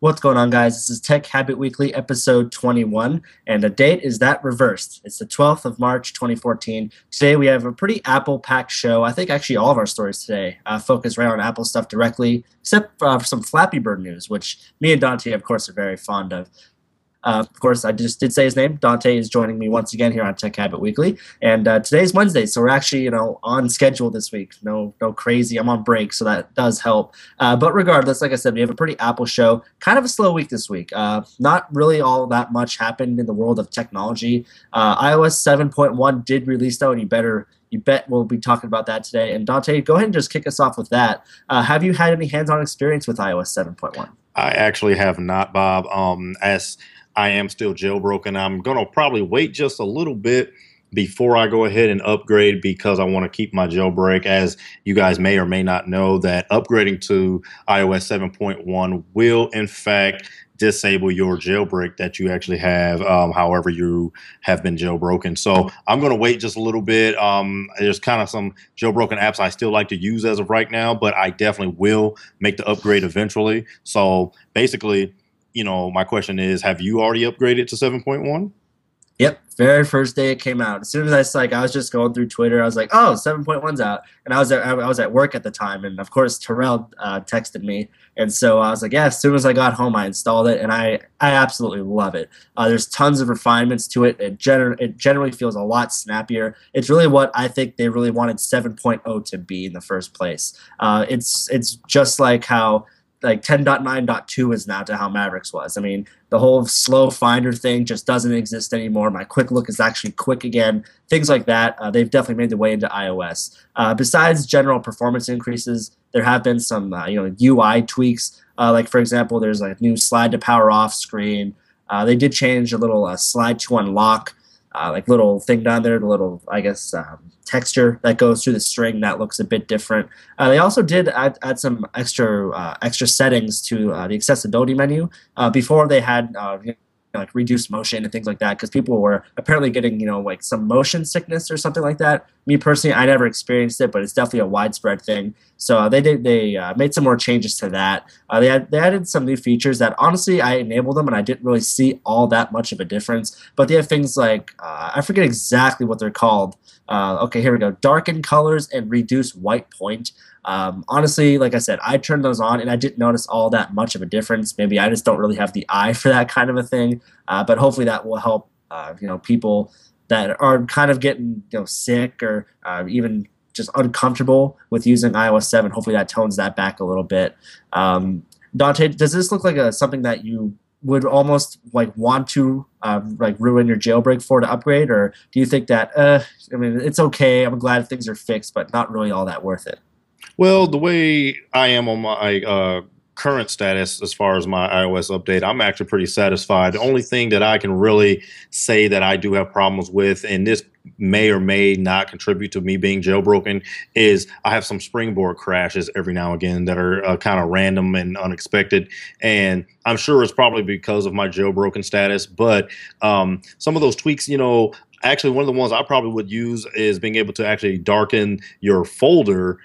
What's going on, guys? This is Tech Habit Weekly, episode 21, and the date is that reversed. It's the 12th of March, 2014. Today, we have a pretty Apple-packed show. I think actually all of our stories today focus right on Apple stuff directly, except for some Flappy Bird news, which me and Dante, of course, are very fond of. Of course, I just did say his name. Dante is joining me once again here on Tech Habit Weekly, and today's Wednesday, so we're actually on schedule this week. No crazy. I'm on break, so that does help. But regardless, like I said, we have a pretty Apple show. Kind of a slow week this week. Not really all that much happened in the world of technology. iOS 7.1 did release though, and you bet we'll be talking about that today. And Dante, go ahead and just kick us off with that. Have you had any hands-on experience with iOS 7.1? I actually have not, Bob. As I am still jailbroken, I'm going to probably wait just a little bit before I go ahead and upgrade because I want to keep my jailbreak. As you guys may or may not know, that upgrading to iOS 7.1 will, in fact, disable your jailbreak that you actually have, however you have been jailbroken. So I'm going to wait just a little bit. There's kind of some jailbroken apps I still like to use as of right now, but I definitely will make the upgrade eventually. So basically, my question is, have you already upgraded to 7.1? Yep, very first day it came out. As soon as I was just going through Twitter, I was like, "Oh, 7.1's out," and I was at work at the time, and of course Terrell texted me, and so I was like, "Yeah." As soon as I got home, I installed it, and I absolutely love it. There's tons of refinements to it. It generally feels a lot snappier. It's really what I think they really wanted 7.0 to be in the first place. It's just like how 10.9.2 is now to how Mavericks was. I mean, the whole slow finder thing just doesn't exist anymore. My quick look is actually quick again. Things like that, they've definitely made their way into iOS. Besides general performance increases, there have been some UI tweaks. Like, for example, there's a new slide to power off screen. They did change a little slide to unlock, little thing down there, the little, texture that goes through the string that looks a bit different. They also did add some extra settings to the accessibility menu. Before they had reduced motion and things like that, because people were apparently getting some motion sickness or something like that. Me personally, I never experienced it, but it's definitely a widespread thing. So they made some more changes to that. They added some new features that honestly I enabled them and I didn't really see all that much of a difference. But they have things like I forget exactly what they're called. Okay, here we go. Darken colors and reduce white point. Honestly, like I said, I turned those on and I didn't notice all that much of a difference. Maybe I just don't really have the eye for that kind of a thing. But hopefully that will help people that are kind of getting sick or even just uncomfortable with using iOS 7. Hopefully that tones that back a little bit. Dante, does this look like something that you would almost want to ruin your jailbreak for to upgrade, or do you think that it's okay, I'm glad things are fixed, but not really all that worth it? Well, the way I am on my current status as far as my iOS update, I'm actually pretty satisfied. The only thing that I can really say that I do have problems with, and this may or may not contribute to me being jailbroken, is I have some springboard crashes every now and again that are kind of random and unexpected. And I'm sure it's probably because of my jailbroken status, but some of those tweaks, actually, one of the ones I probably would use is being able to actually darken your folder,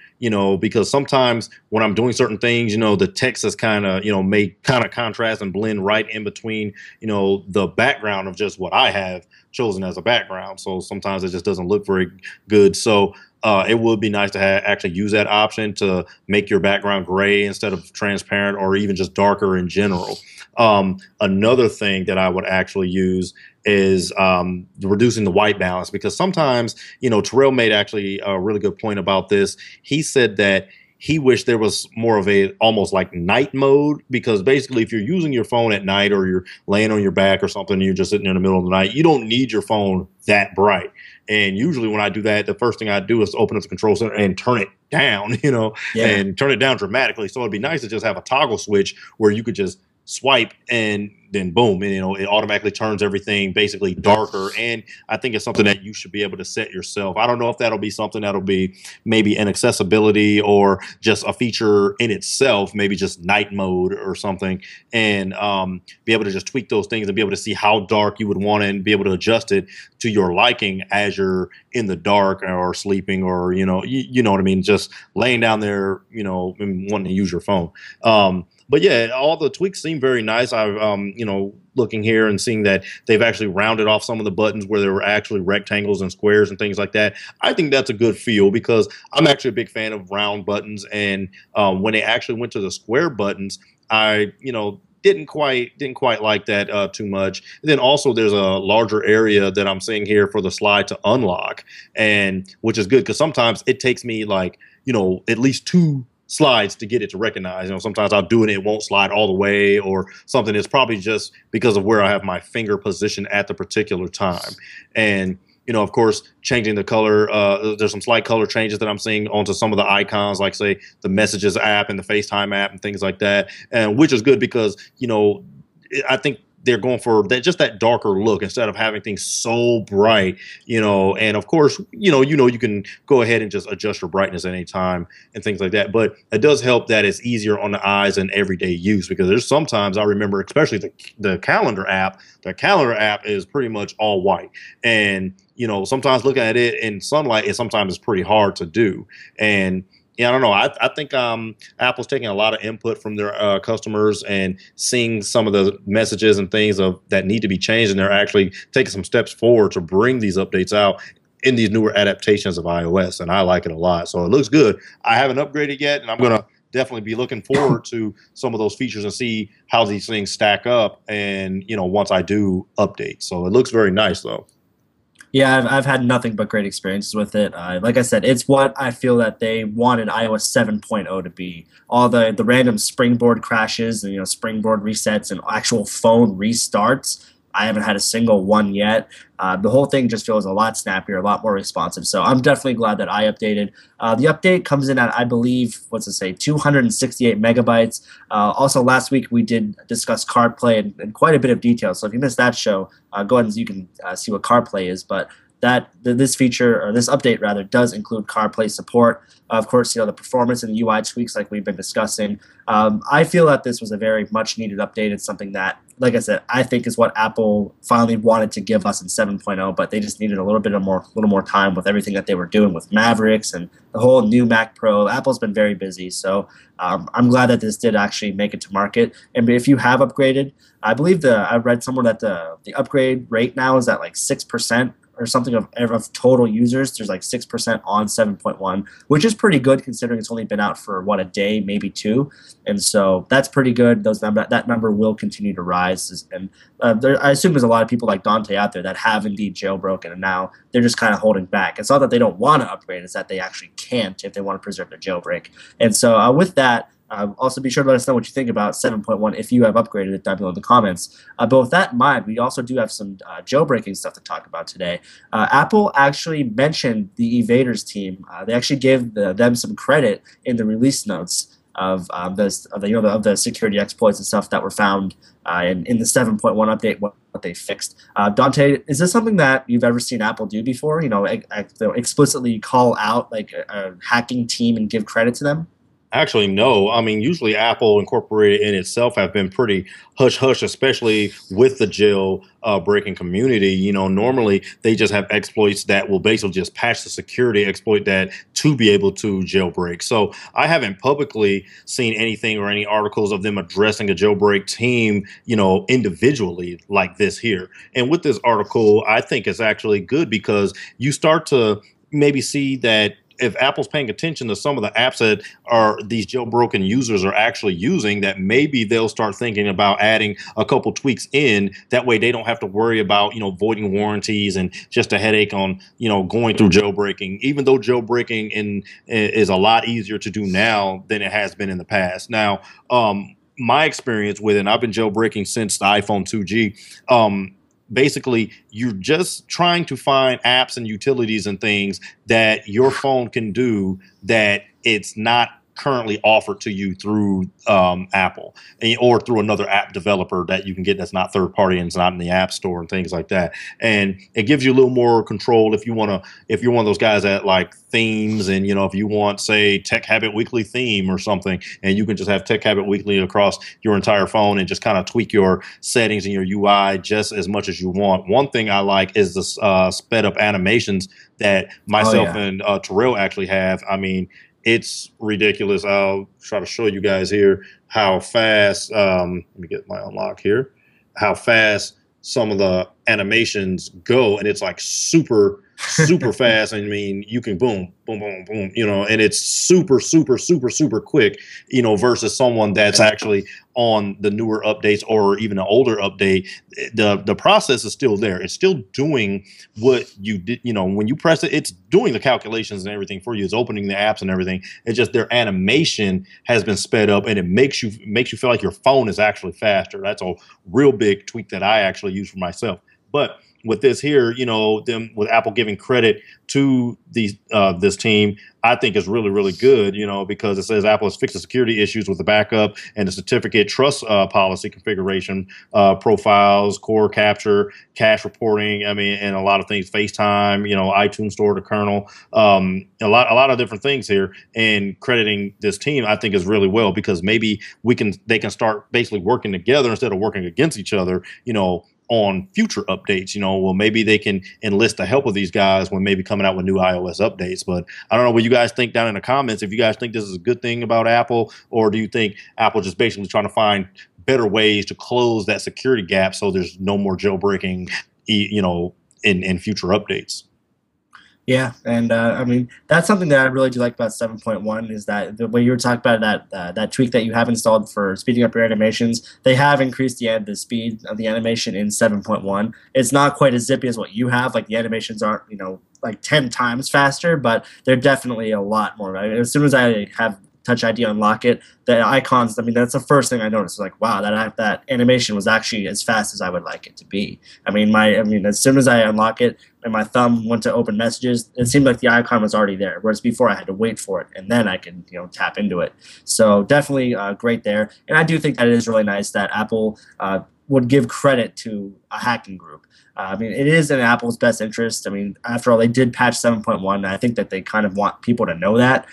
because sometimes when I'm doing certain things, the text is kind of, may kind of contrast and blend right in between, the background of just what I have chosen as a background. So sometimes it just doesn't look very good. So it would be nice to actually use that option to make your background gray instead of transparent or even just darker in general. Another thing that I would actually use is reducing the white balance, because sometimes, Terrell made actually a really good point about this. He said that he wished there was more of a almost like night mode, because basically if you're using your phone at night or you're laying on your back or something and you're just sitting in the middle of the night, you don't need your phone that bright. And usually when I do that, the first thing I do is open up the control center and turn it down, and turn it down dramatically. So it'd be nice to just have a toggle switch where you could just swipe and then boom, and it automatically turns everything basically darker. And I think it's something that you should be able to set yourself. I don't know if that'll be something that'll be maybe an accessibility or just a feature in itself, maybe just night mode or something, and be able to just tweak those things and be able to see how dark you would want it and be able to adjust it to your liking as you're in the dark or sleeping, or you know what I mean, just laying down there, and wanting to use your phone. But yeah, all the tweaks seem very nice. I've looking here and seeing that they've actually rounded off some of the buttons where there were actually rectangles and squares and things like that. I think that's a good feel because I'm actually a big fan of round buttons. And when they actually went to the square buttons, I didn't quite like that too much. And then also there's a larger area that I'm seeing here for the slide to unlock, and which is good because sometimes it takes me like at least two slides to get it to recognize. Sometimes I'll do it and it won't slide all the way or something. It's probably just because of where I have my finger position at the particular time. And of course, changing the color. There's some slight color changes that I'm seeing onto some of the icons, like say the Messages app and the FaceTime app and things like that, and which is good because I think they're going for that, just that darker look instead of having things so bright, and of course, you can go ahead and just adjust your brightness at any time and things like that. But it does help that it's easier on the eyes in everyday use because there's sometimes I remember, especially the calendar app, is pretty much all white. And, sometimes looking at it in sunlight, it sometimes is pretty hard to do. And, yeah, I don't know. I think Apple's taking a lot of input from their customers and seeing some of the messages and things that need to be changed, and they're actually taking some steps forward to bring these updates out in these newer adaptations of iOS, and I like it a lot. So it looks good. I haven't upgraded yet, and I'm going to definitely be looking forward to some of those features and see how these things stack up, and once I do update. So it looks very nice, though. Yeah, I've had nothing but great experiences with it. Like I said, it's what I feel that they wanted iOS 7.0 to be. All the random springboard crashes and springboard resets and actual phone restarts. I haven't had a single one yet. The whole thing just feels a lot snappier, a lot more responsive. So I'm definitely glad that I updated. The update comes in at, I believe, 268 megabytes. Also, last week we did discuss CarPlay in quite a bit of detail. So if you missed that show, go ahead and you can see what CarPlay is. But this feature, or this update rather, does include CarPlay support. Of course, the performance and the UI tweaks like we've been discussing. I feel that this was a very much needed update. It's something that, like I said, I think is what Apple finally wanted to give us in 7.0, but they just needed a little more time with everything that they were doing with Mavericks and the whole new Mac Pro. Apple's been very busy, so I'm glad that this did actually make it to market. And if you have upgraded, I believe I read somewhere that the upgrade rate now is at like 6% or something of total users. There's like 6% on 7.1, which is pretty good considering it's only been out for a day, maybe two, and so that's pretty good. That number will continue to rise, and I assume there's a lot of people like Dontae out there that have indeed jailbroken, and now they're just kind of holding back. It's not that they don't want to upgrade; it's that they actually can't if they want to preserve their jailbreak. And so with that. Also, be sure to let us know what you think about 7.1 if you have upgraded it down below in the comments. But with that in mind, we also do have some jailbreaking stuff to talk about today. Apple actually mentioned the Evaders team. They actually gave them some credit in the release notes of the security exploits and stuff that were found in the 7.1 update. What they fixed. Dontae, is this something that you've ever seen Apple do before? Explicitly call out like a hacking team and give credit to them. Actually, no. I mean, usually Apple Incorporated in itself have been pretty hush hush, especially with the jail breaking community. Normally they just have exploits that will basically just patch the security exploit that to be able to jailbreak. So I haven't publicly seen anything or any articles of them addressing a jailbreak team, individually like this here. And with this article, I think it's actually good because you start to maybe see that if Apple's paying attention to some of the apps that these jailbroken users are actually using, that maybe they'll start thinking about adding a couple tweaks in. That way they don't have to worry about, voiding warranties and just a headache on, going through jailbreaking, even though jailbreaking is a lot easier to do now than it has been in the past. Now, my experience with it, and I've been jailbreaking since the iPhone 2G, basically you're just trying to find apps and utilities and things that your phone can do that it's not currently offered to you through Apple or through another app developer that you can get that's not third party and it's not in the App Store and things like that. And it gives you a little more control if you're one of those guys that like themes and if you want, say, Tech Habit Weekly theme or something, and you can just have Tech Habit Weekly across your entire phone and just kind of tweak your settings and your UI just as much as you want. One thing I like is the sped up animations that myself and Terrell actually have. I mean, it's ridiculous. I'll try to show you guys here how fast. Let me get my unlock here. How fast some of the animations go, and it's like super fast. I mean, you can boom, boom, boom, boom, and it's super quick, versus someone that's actually on the newer updates or even an older update. The process is still there. It's still doing what you did, when you press it, it's doing the calculations and everything for you. It's opening the apps and everything. It's just their animation has been sped up, and it makes you feel like your phone is actually faster. That's a real big tweak that I actually use for myself. But with this here, them with Apple giving credit to this team, I think is really, really good, because it says Apple has fixed the security issues with the backup and the certificate trust policy configuration, profiles, core capture, cache reporting. I mean, and a lot of things, FaceTime, iTunes Store, the kernel, a lot of different things here. And crediting this team, I think, is really well, because maybe they can start basically working together instead of working against each other, on future updates. Well, maybe they can enlist the help of these guys when maybe coming out with new iOS updates. But I don't know what you guys think down in the comments. If you guys think this is a good thing about Apple, or do you think Apple just basically trying to find better ways to close that security gap so there's no more jailbreaking, in future updates? Yeah, and I mean, that's something that I really do like about 7.1 is that the way you were talking about that tweak that you have installed for speeding up your animations, they have increased the speed of the animation in 7.1. It's not quite as zippy as what you have. Like, the animations aren't, like 10 times faster, but they're definitely a lot more. Right? As soon as I have Touch ID unlock it, the icons, I mean, that's the first thing I noticed. Like, wow, that animation was actually as fast as I would like it to be. I mean, as soon as I unlock it and my thumb went to open messages, it seemed like the icon was already there, whereas before I had to wait for it, and then I could, tap into it. So definitely great there. And I do think that it is really nice that Apple would give credit to a hacking group. I mean, it is in Apple's best interest. I mean, after all, they did patch 7.1, and I think that they kind of want people to know that.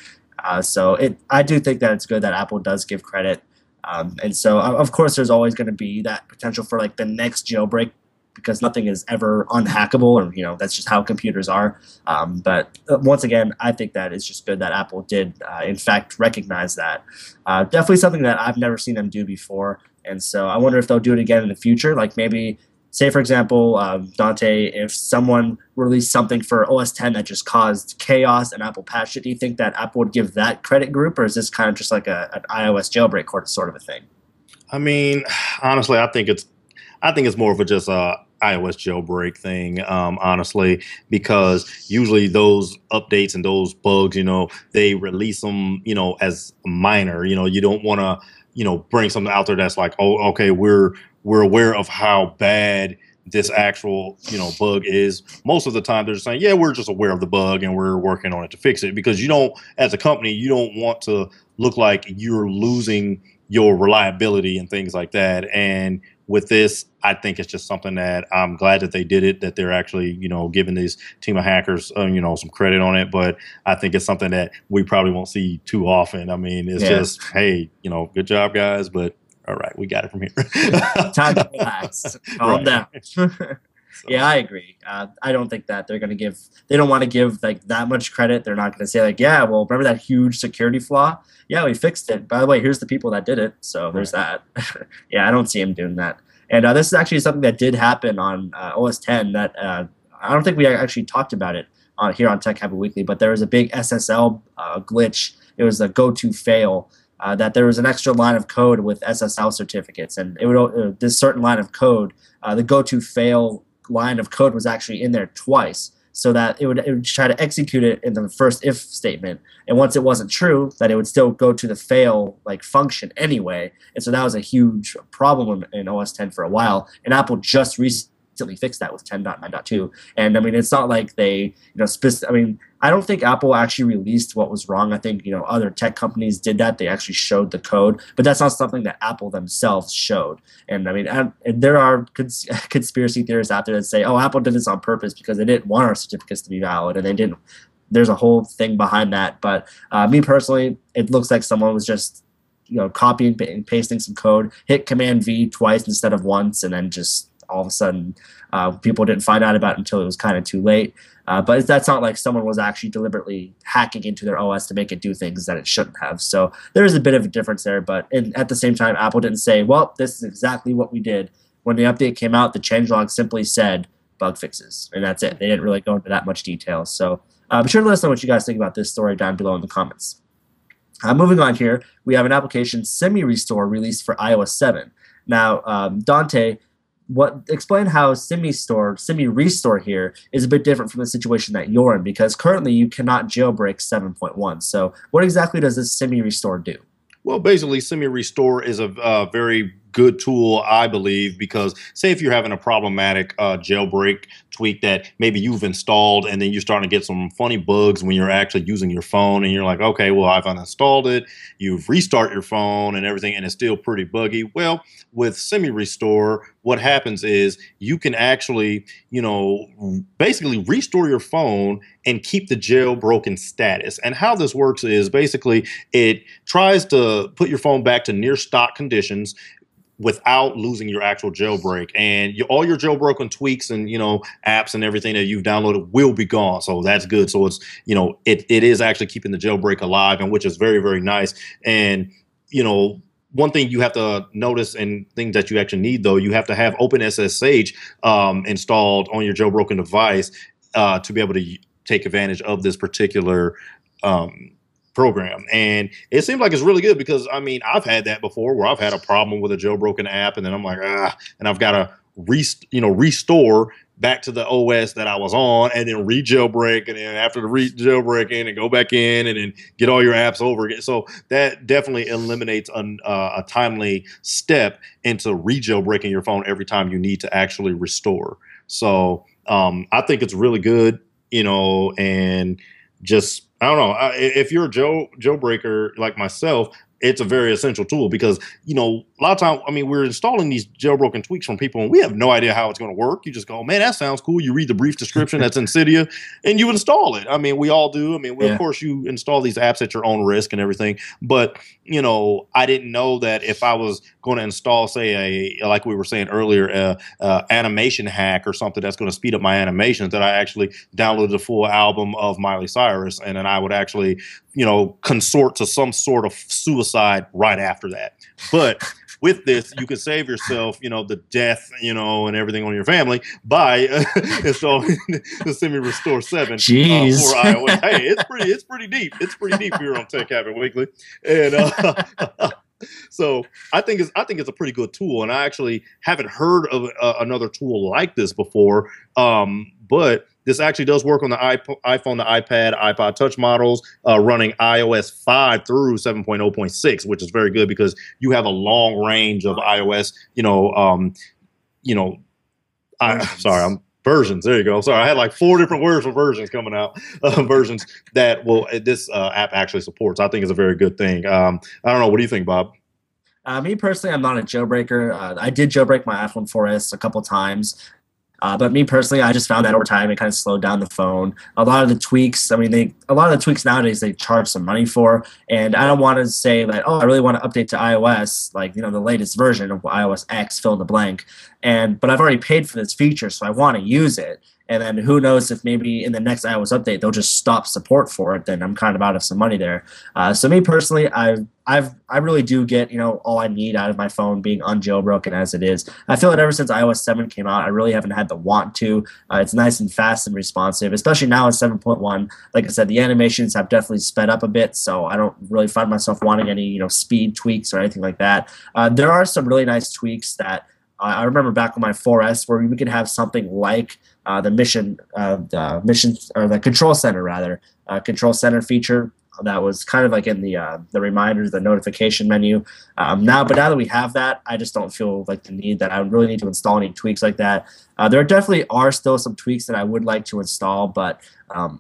I do think that it's good that Apple does give credit. And so, of course, there's always going to be that potential for like the next jailbreak, because nothing is ever unhackable, or that's just how computers are. But once again, I think that it's just good that Apple did, in fact, recognize that. Definitely something that I've never seen them do before, and so I wonder if they'll do it again in the future. Like, maybe, say for example, Dante, if someone released something for OS 10 that just caused chaos and Apple patched it, do you think that Apple would give that credit group, or is this kind of just like an iOS jailbreak sort of a thing? I mean, honestly, I think it's more of a just a iOS jailbreak thing, honestly, because usually those updates and those bugs, they release them, as minor. You don't want to, bring something out there that's like, oh, okay, we're aware of how bad this actual, bug is. Most of the time they're just saying, yeah, we're just aware of the bug and we're working on it to fix it, because as a company, you don't want to look like you're losing your reliability and things like that. And with this, I think it's just something that I'm glad that they did it, that they're actually, giving this team of hackers, some credit on it. But I think it's something that we probably won't see too often. I mean, it's just, hey, good job, guys, but all right, we got it from here. Time to relax. Calm down. Yeah, I agree. I don't think that they don't want to give like that much credit. They're not going to say like, yeah, well, remember that huge security flaw? Yeah, we fixed it. By the way, here's the people that did it. So there's that. Yeah, I don't see him doing that. And this is actually something that did happen on OS 10 that I don't think we actually talked about it here on Tech Habit Weekly, but there was a big SSL glitch. It was a go-to fail. That there was an extra line of code with SSL certificates, and this certain line of code, the go-to fail line of code was actually in there twice, so that it would try to execute it in the first if statement, and once it wasn't true, that it would still go to the fail function anyway. And so that was a huge problem in OS 10 for a while, and Apple just recently fixed that with 10.9.2. And I mean, it's not like they, I don't think Apple actually released what was wrong. I think, other tech companies did that. They actually showed the code, but that's not something that Apple themselves showed. And I mean, there are conspiracy theorists out there that say, oh, Apple did this on purpose because they didn't want our certificates to be valid, and they didn't. There's a whole thing behind that. But me personally, it looks like someone was just, copying and pasting some code, hit Command V twice instead of once, and then just all of a sudden people didn't find out about it until it was kind of too late. But that's not like someone was actually deliberately hacking into their OS to make it do things that it shouldn't have. So there is a bit of a difference there. But at the same time, Apple didn't say, well, this is exactly what we did. When the update came out, the changelog simply said bug fixes, and that's it. They didn't really go into that much detail. So be sure to let us know what you guys think about this story down below in the comments. Moving on here, we have an application semi-restore released for iOS 7. Now, Dante, explain how semi-restore here is a bit different from the situation that you're in, because currently you cannot jailbreak 7.1. So what exactly does this semi-restore do? Well, basically, semi-restore is a very good tool, I believe, because say if you're having a problematic jailbreak tweak that maybe you've installed and then you're starting to get some funny bugs when you're actually using your phone and you're like, okay, well, I've uninstalled it, you've restart your phone and everything, and it's still pretty buggy. Well, with semi-restore, what happens is you can actually, basically restore your phone and keep the jailbroken status. And how this works is basically it tries to put your phone back to near stock conditions without losing your actual jailbreak, and all your jailbroken tweaks and apps and everything that you've downloaded will be gone. So that's good. So it's it is actually keeping the jailbreak alive, and which is very, very nice. And one thing you have to notice, and things that you actually need, though, you have to have OpenSSH installed on your jailbroken device to be able to take advantage of this particular program. And it seems like it's really good because, I mean, I've had that before where I've had a problem with a jailbroken app, and then I'm like, and I've got to restore back to the OS that I was on, and then re-jailbreak, and then after the re-jailbreaking and go back in and then get all your apps over again. So that definitely eliminates a timely step into re-jailbreaking your phone every time you need to actually restore. So I think it's really good, and just, I don't know, if you're a jailbreaker like myself, it's a very essential tool because, a lot of times, I mean, we're installing these jailbroken tweaks from people and we have no idea how it's going to work. You just go, man, that sounds cool. You read the brief description that's in Cydia and you install it. I mean, we all do. I mean, Of course, you install these apps at your own risk and everything. But, I didn't know that if I was going to install, say, like we were saying earlier, animation hack or something that's going to speed up my animations, that I actually downloaded the full album of Miley Cyrus, and then I would actually, consort to some sort of suicide right after that. But with this, you can save yourself, the death, and everything on your family by installing the Semi-Restore 7 for iOS. Hey, it's pretty deep. It's pretty deep here on Tech Habit Weekly, and so I think it's a pretty good tool, and I actually haven't heard of another tool like this before. But this actually does work on the iPhone, the iPad, iPod Touch models, running iOS 5 through 7.0.6, which is very good because you have a long range of iOS, versions. There you go. Sorry, I had like 4 different words for versions coming out. Versions that this app actually supports. I think is a very good thing. I don't know. What do you think, Bob? Me personally, I'm not a jailbreaker. I did jailbreak my iPhone 4S a couple times. But me personally, I just found that over time it kind of slowed down the phone. A lot of the tweaks, a lot of the tweaks nowadays they charge some money for, and I don't want to say that, oh, I really want to update to iOS, like the latest version of iOS X, fill in the blank, but I've already paid for this feature, so I want to use it. And then who knows if maybe in the next iOS update they'll just stop support for it. Then I'm kind of out of some money there. So me personally, I really do get all I need out of my phone being unjailbroken as it is. I feel that ever since iOS 7 came out, I really haven't had the want to. It's nice and fast and responsive, especially now in 7.1. Like I said, the animations have definitely sped up a bit, so I don't really find myself wanting any speed tweaks or anything like that. There are some really nice tweaks that I remember back on my 4S where we could have something like the mission or the control center control center feature that was kind of like in the reminders, the notification menu. Now that we have that, I just don't feel like the need that I really need to install any tweaks like that. There definitely are still some tweaks that I would like to install, but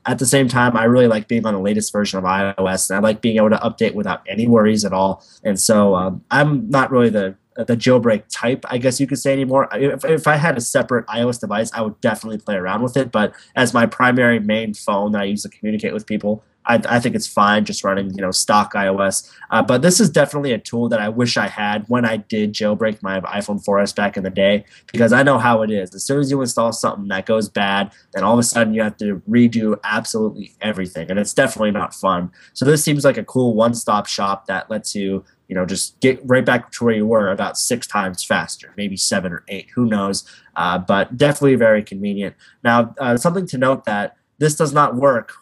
at the same time, I really like being on the latest version of iOS, and I like being able to update without any worries at all. And so I'm not really the jailbreak type, I guess you could say, anymore. If I had a separate iOS device, I would definitely play around with it. But as my primary main phone that I use to communicate with people, I think it's fine just running, stock iOS. But this is definitely a tool that I wish I had when I did jailbreak my iPhone 4S back in the day, because I know how it is. As soon as you install something that goes bad, then all of a sudden you have to redo absolutely everything, and it's definitely not fun. So this seems like a cool one-stop shop that lets you, just get right back to where you were about 6 times faster, maybe 7 or 8, who knows? But definitely very convenient. Now, something to note that this does not work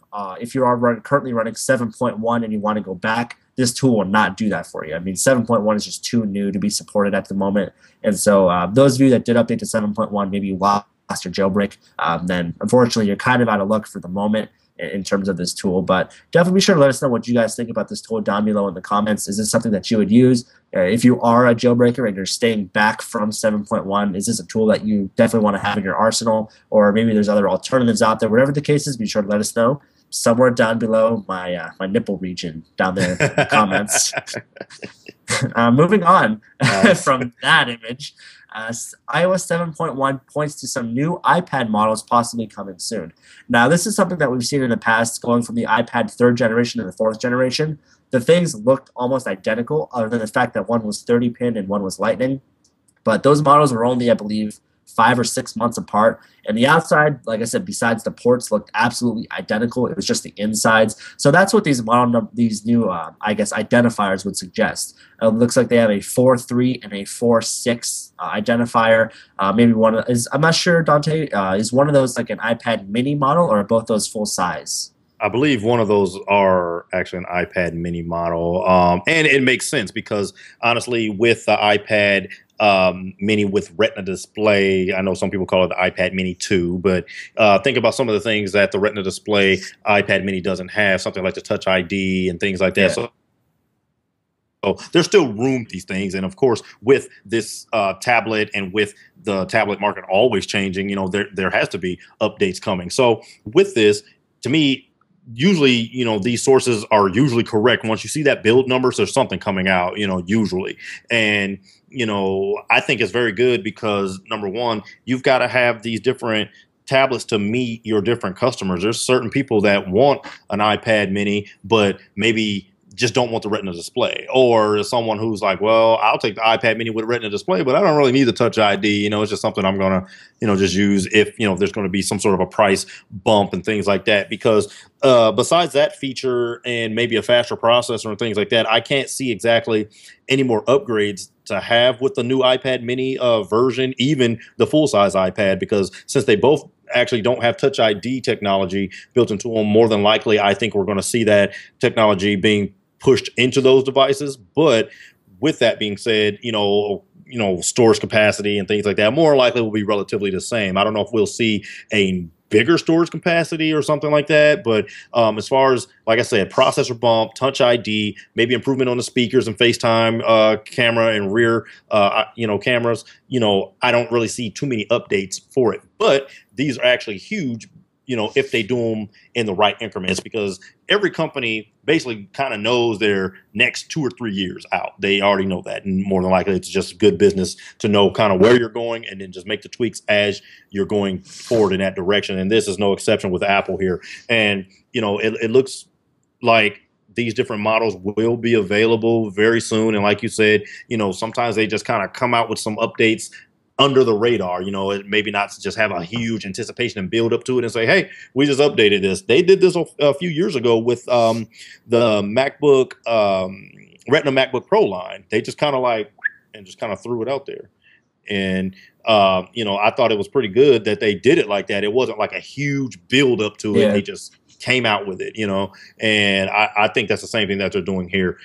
if you are currently running 7.1 and you want to go back. This tool will not do that for you. I mean, 7.1 is just too new to be supported at the moment. And so those of you that did update to 7.1, maybe you lost your jailbreak, then unfortunately you're kind of out of luck for the moment in terms of this tool. But definitely be sure to let us know what you guys think about this tool down below in the comments. Is this something that you would use? If you are a jailbreaker and you're staying back from 7.1, is this a tool that you definitely want to have in your arsenal? Or maybe there's other alternatives out there. Whatever the case is, be sure to let us know somewhere down below my nipple region down there in the comments. Moving on from that image, iOS 7.1 points to some new iPad models possibly coming soon. Now, this is something that we've seen in the past, going from the iPad 3rd generation to the 4th generation. The things looked almost identical, other than the fact that one was 30-pin and one was Lightning. But those models were only, I believe, 5 or 6 months apart. And the outside, like I said, besides the ports, looked absolutely identical. It was just the insides. So that's what these new, I guess, identifiers would suggest. It looks like they have a 4.3 and a 4.6 identifier. Maybe one is, I'm not sure, Dante, is one of those like an iPad mini model, or are both those full size? I believe one of those are actually an iPad mini model. And it makes sense because honestly, with the iPad mini with Retina display, I know some people call it the iPad mini 2, but think about some of the things that the Retina display iPad mini doesn't have, something like the Touch ID and things like that. Yeah. So there's still room for these things. And of course, with this tablet and with the tablet market always changing, there has to be updates coming. So with this, to me, usually, these sources are usually correct. Once you see that build numbers, there's something coming out, usually. And, I think it's very good because, number one, you've got to have these different tablets to meet your different customers. There's certain people that want an iPad mini, but maybe just don't want the Retina display, or someone who's like, well, I'll take the iPad mini with a Retina display, but I don't really need the Touch ID. It's just something I'm going to, just use if, there's going to be some sort of a price bump and things like that. Because besides that feature and maybe a faster processor and things like that, I can't see exactly any more upgrades to have with the new iPad mini version, even the full-size iPad, because since they both actually don't have Touch ID technology built into them, more than likely, I think we're going to see that technology being pushed into those devices. But with that being said, storage capacity and things like that more likely will be relatively the same. I don't know if we'll see a bigger storage capacity or something like that, but as far as, like I said, processor bump, Touch ID, maybe improvement on the speakers and FaceTime camera and rear cameras, I don't really see too many updates for it. But these are actually huge, if they do them in the right increments, because every company basically kind of knows their next 2 or 3 years out. They already know that, and more than likely it's just good business to know kind of where you're going and then just make the tweaks as you're going forward in that direction. And this is no exception with Apple here. And it looks like these different models will be available very soon. And like you said, sometimes they just kind of come out with some updates under the radar, it maybe not just have a huge anticipation and build up to it and say, hey, we just updated this. They did this a few years ago with the MacBook, Retina MacBook Pro line. They just kind of threw it out there. And, I thought it was pretty good that they did it like that. It wasn't like a huge build up to it. Yeah. They just came out with it, and I think that's the same thing that they're doing here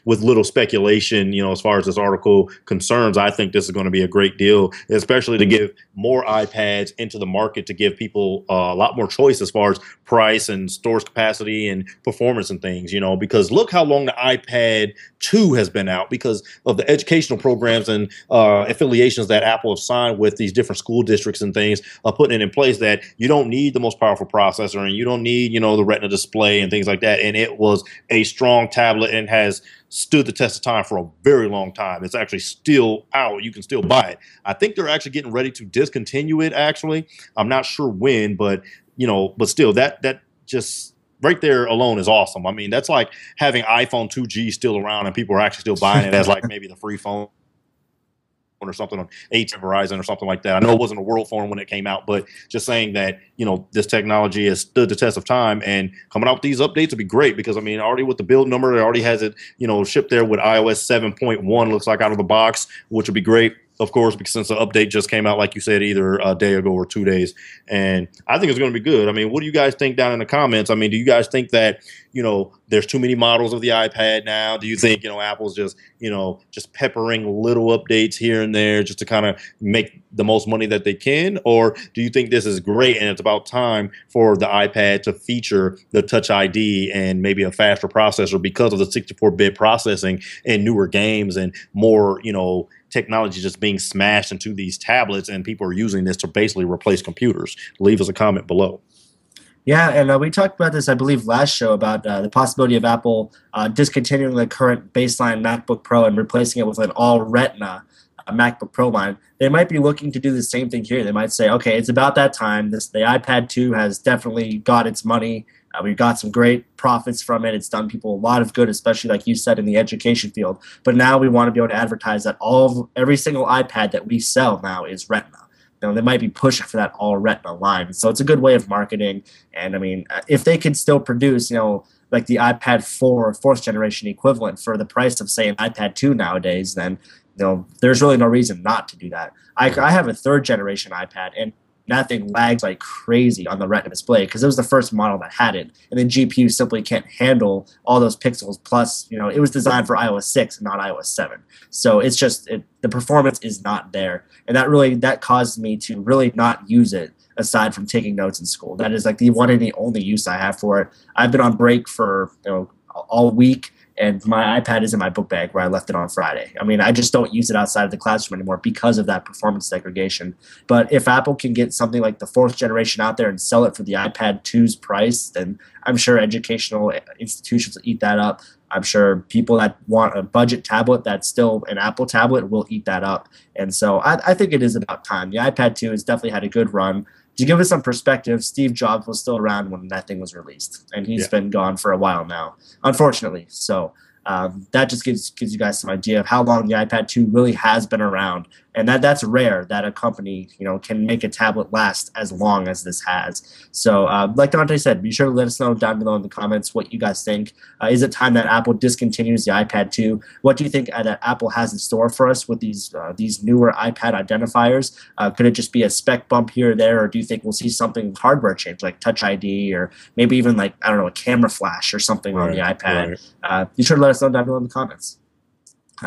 with little speculation, as far as this article concerns. I think this is going to be a great deal, especially to give more iPads into the market, to give people a lot more choice as far as price and storage capacity and performance and things, because look how long the iPad 2 has been out because of the educational programs and affiliations that Apple have signed with these different school districts and things, putting it in place that you don't need the most powerful processor and you don't need, the Retina display and things like that. And it was a strong tablet and has stood the test of time for a very long time. It's actually still out. You can still buy it. I think they're actually getting ready to discontinue it, actually. I'm not sure when, but, but still, that just right there alone is awesome. I mean, that's like having iPhone 2G still around and people are actually still buying it as like maybe the free phone or something on AT Verizon or something like that. I know it wasn't a world phone when it came out, but just saying that, you know, this technology has stood the test of time, and coming out with these updates would be great because, I mean, already with the build number, it already has it, you know, shipped there with iOS 7.1, looks like out of the box, which would be great. Of course, because since the update just came out, like you said, either a day ago or 2 days. And I think it's going to be good. I mean, what do you guys think down in the comments? I mean, do you guys think that, you know, there's too many models of the iPad now? Do you think, you know, Apple's just, you know, just peppering little updates here and there just to kind of make the most money that they can? Or do you think this is great and it's about time for the iPad to feature the Touch ID and maybe a faster processor because of the 64-bit processing and newer games and more, you know, technology just being smashed into these tablets, and people are using this to basically replace computers? Leave us a comment below. Yeah, and we talked about this, I believe, last show about the possibility of Apple discontinuing the current baseline MacBook Pro and replacing it with an all-Retina MacBook Pro line. They might be looking to do the same thing here. They might say, okay, it's about that time. The iPad 2 has definitely got its money. We've got some great profits from it. It's done people a lot of good, especially like you said in the education field. But now we want to be able to advertise that every single iPad that we sell now is Retina. You know, they might be pushing for that all Retina line. So it's a good way of marketing. And I mean, if they can still produce, you know, like the iPad 4 fourth generation equivalent for the price of, say, an iPad 2 nowadays, then, you know, there's really no reason not to do that. I have a third generation iPad, and that thing lags like crazy on the Retina display because it was the first model that had it, and then GPU simply can't handle all those pixels. Plus, you know, it was designed for iOS 6 and not iOS 7, so it's just the performance is not there, and that caused me to really not use it aside from taking notes in school. That is like the one and the only use I have for it. I've been on break for, you know, all week, and my iPad is in my book bag where I left it on Friday. I mean, I just don't use it outside of the classroom anymore because of that performance degradation. But if Apple can get something like the fourth generation out there and sell it for the iPad 2's price, then I'm sure educational institutions will eat that up. I'm sure people that want a budget tablet that's still an Apple tablet will eat that up. And so I think it is about time. The iPad 2 has definitely had a good run. To give us some perspective, Steve Jobs was still around when that thing was released, and he's been gone for a while now, unfortunately. So that just gives you guys some idea of how long the iPad 2 really has been around, and that's rare that a company, you know, can make a tablet last as long as this has. So like Dontae said, be sure to let us know down below in the comments what you guys think. Is it time that Apple discontinues the iPad 2? What do you think that Apple has in store for us with these newer iPad identifiers? Could it just be a spec bump here or there, or do you think we'll see something hardware change like Touch ID, or maybe even like, I don't know, a camera flash or something on the iPad? Be sure to let us know down below in the comments.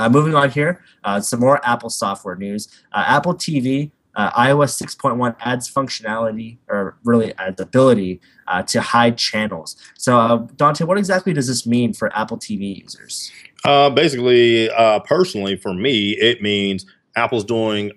Moving on here, some more Apple software news. Apple TV, iOS 6.1 adds functionality, or really adds ability to hide channels. So, Dontae, what exactly does this mean for Apple TV users? Basically, personally, for me, it means Apple's doing,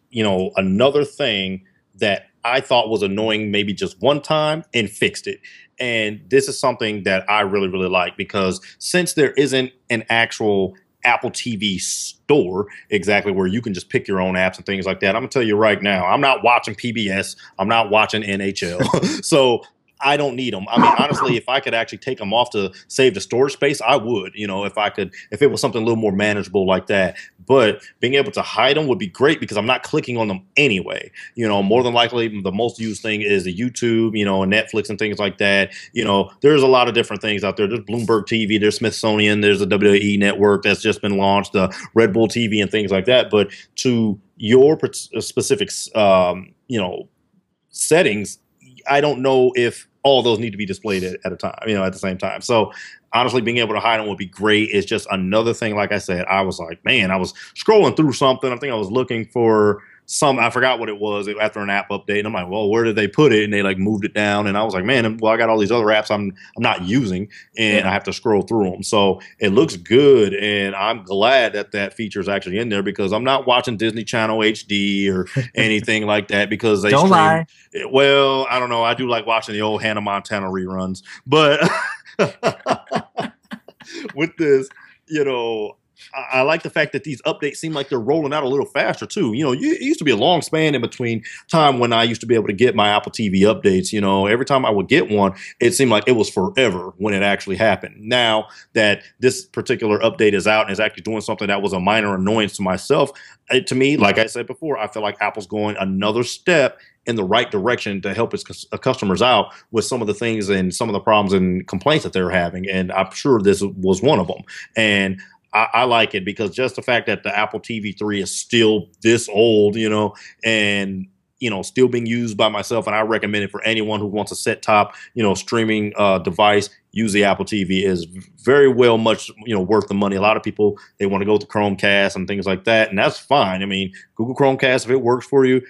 you know, another thing that I thought was annoying maybe just one time and fixed it. And this is something that I really, really like, because since there isn't an actual Apple TV store exactly where you can just pick your own apps and things like that, I'm gonna tell you right now, I'm not watching PBS, I'm not watching NHL. So I don't need them. I mean, honestly, if I could actually take them off to save the storage space, I would, you know, if it was something a little more manageable like that. But being able to hide them would be great because I'm not clicking on them anyway. You know, more than likely, the most used thing is the YouTube, you know, and Netflix and things like that. You know, there's a lot of different things out there. There's Bloomberg TV, there's Smithsonian, there's the WWE Network that's just been launched, the Red Bull TV and things like that. But to your specific, you know, settings, I don't know if all of those need to be displayed at a time, you know, at the same time. So honestly, being able to hide them would be great. It's just another thing. Like I said, I was like, man, I was scrolling through something. I think I was looking for I forgot what it was after an app update. And I'm like, well, where did they put it? And they like moved it down. And I was like, man, well, I got all these other apps I'm not using, and I have to scroll through them. So it looks good. And I'm glad that that feature is actually in there, because I'm not watching Disney Channel HD or anything like that, because they Don't lie. Well, I don't know. I do like watching the old Hannah Montana reruns, but with this, you know, I like the fact that these updates seem like they're rolling out a little faster too. It used to be a long span in between time when I used to be able to get my Apple TV updates. Every time I would get one, it seemed like it was forever when it actually happened. Now that this particular update is out and is actually doing something that was a minor annoyance to myself, to me, like I said before, I feel like Apple's going another step in the right direction to help its customers out with some of the things and some of the problems and complaints that they're having. And I'm sure this was one of them. And I like it because just the fact that the Apple TV 3 is still this old, and still being used by myself, and I recommend it for anyone who wants a set top, streaming device. Use the Apple TV is very well much, worth the money. A lot of people, they want to go to Chromecast and things like that, and that's fine. I mean, Google Chromecast, if it works for you,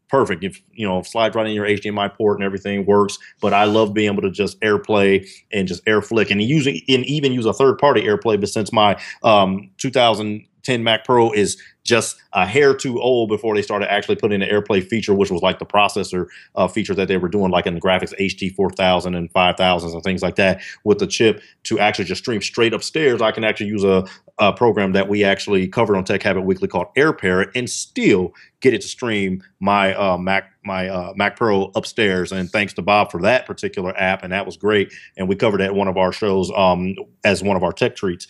perfect. If slides right in your HDMI port and everything works. But I love being able to just AirPlay and just AirFlick and even use a third party AirPlay. But since my 2010 Mac Pro is just a hair too old before they started actually putting the AirPlay feature, which was like the processor feature that they were doing, like in the graphics HD 4000 and 5000s and things like that, with the chip to actually just stream straight upstairs. I can actually use a program that we actually covered on Tech Habit Weekly called AirParrot and still get it to stream my Mac Pro upstairs. And thanks to Bob for that particular app, and that was great. And we covered that at one of our shows as one of our tech treats.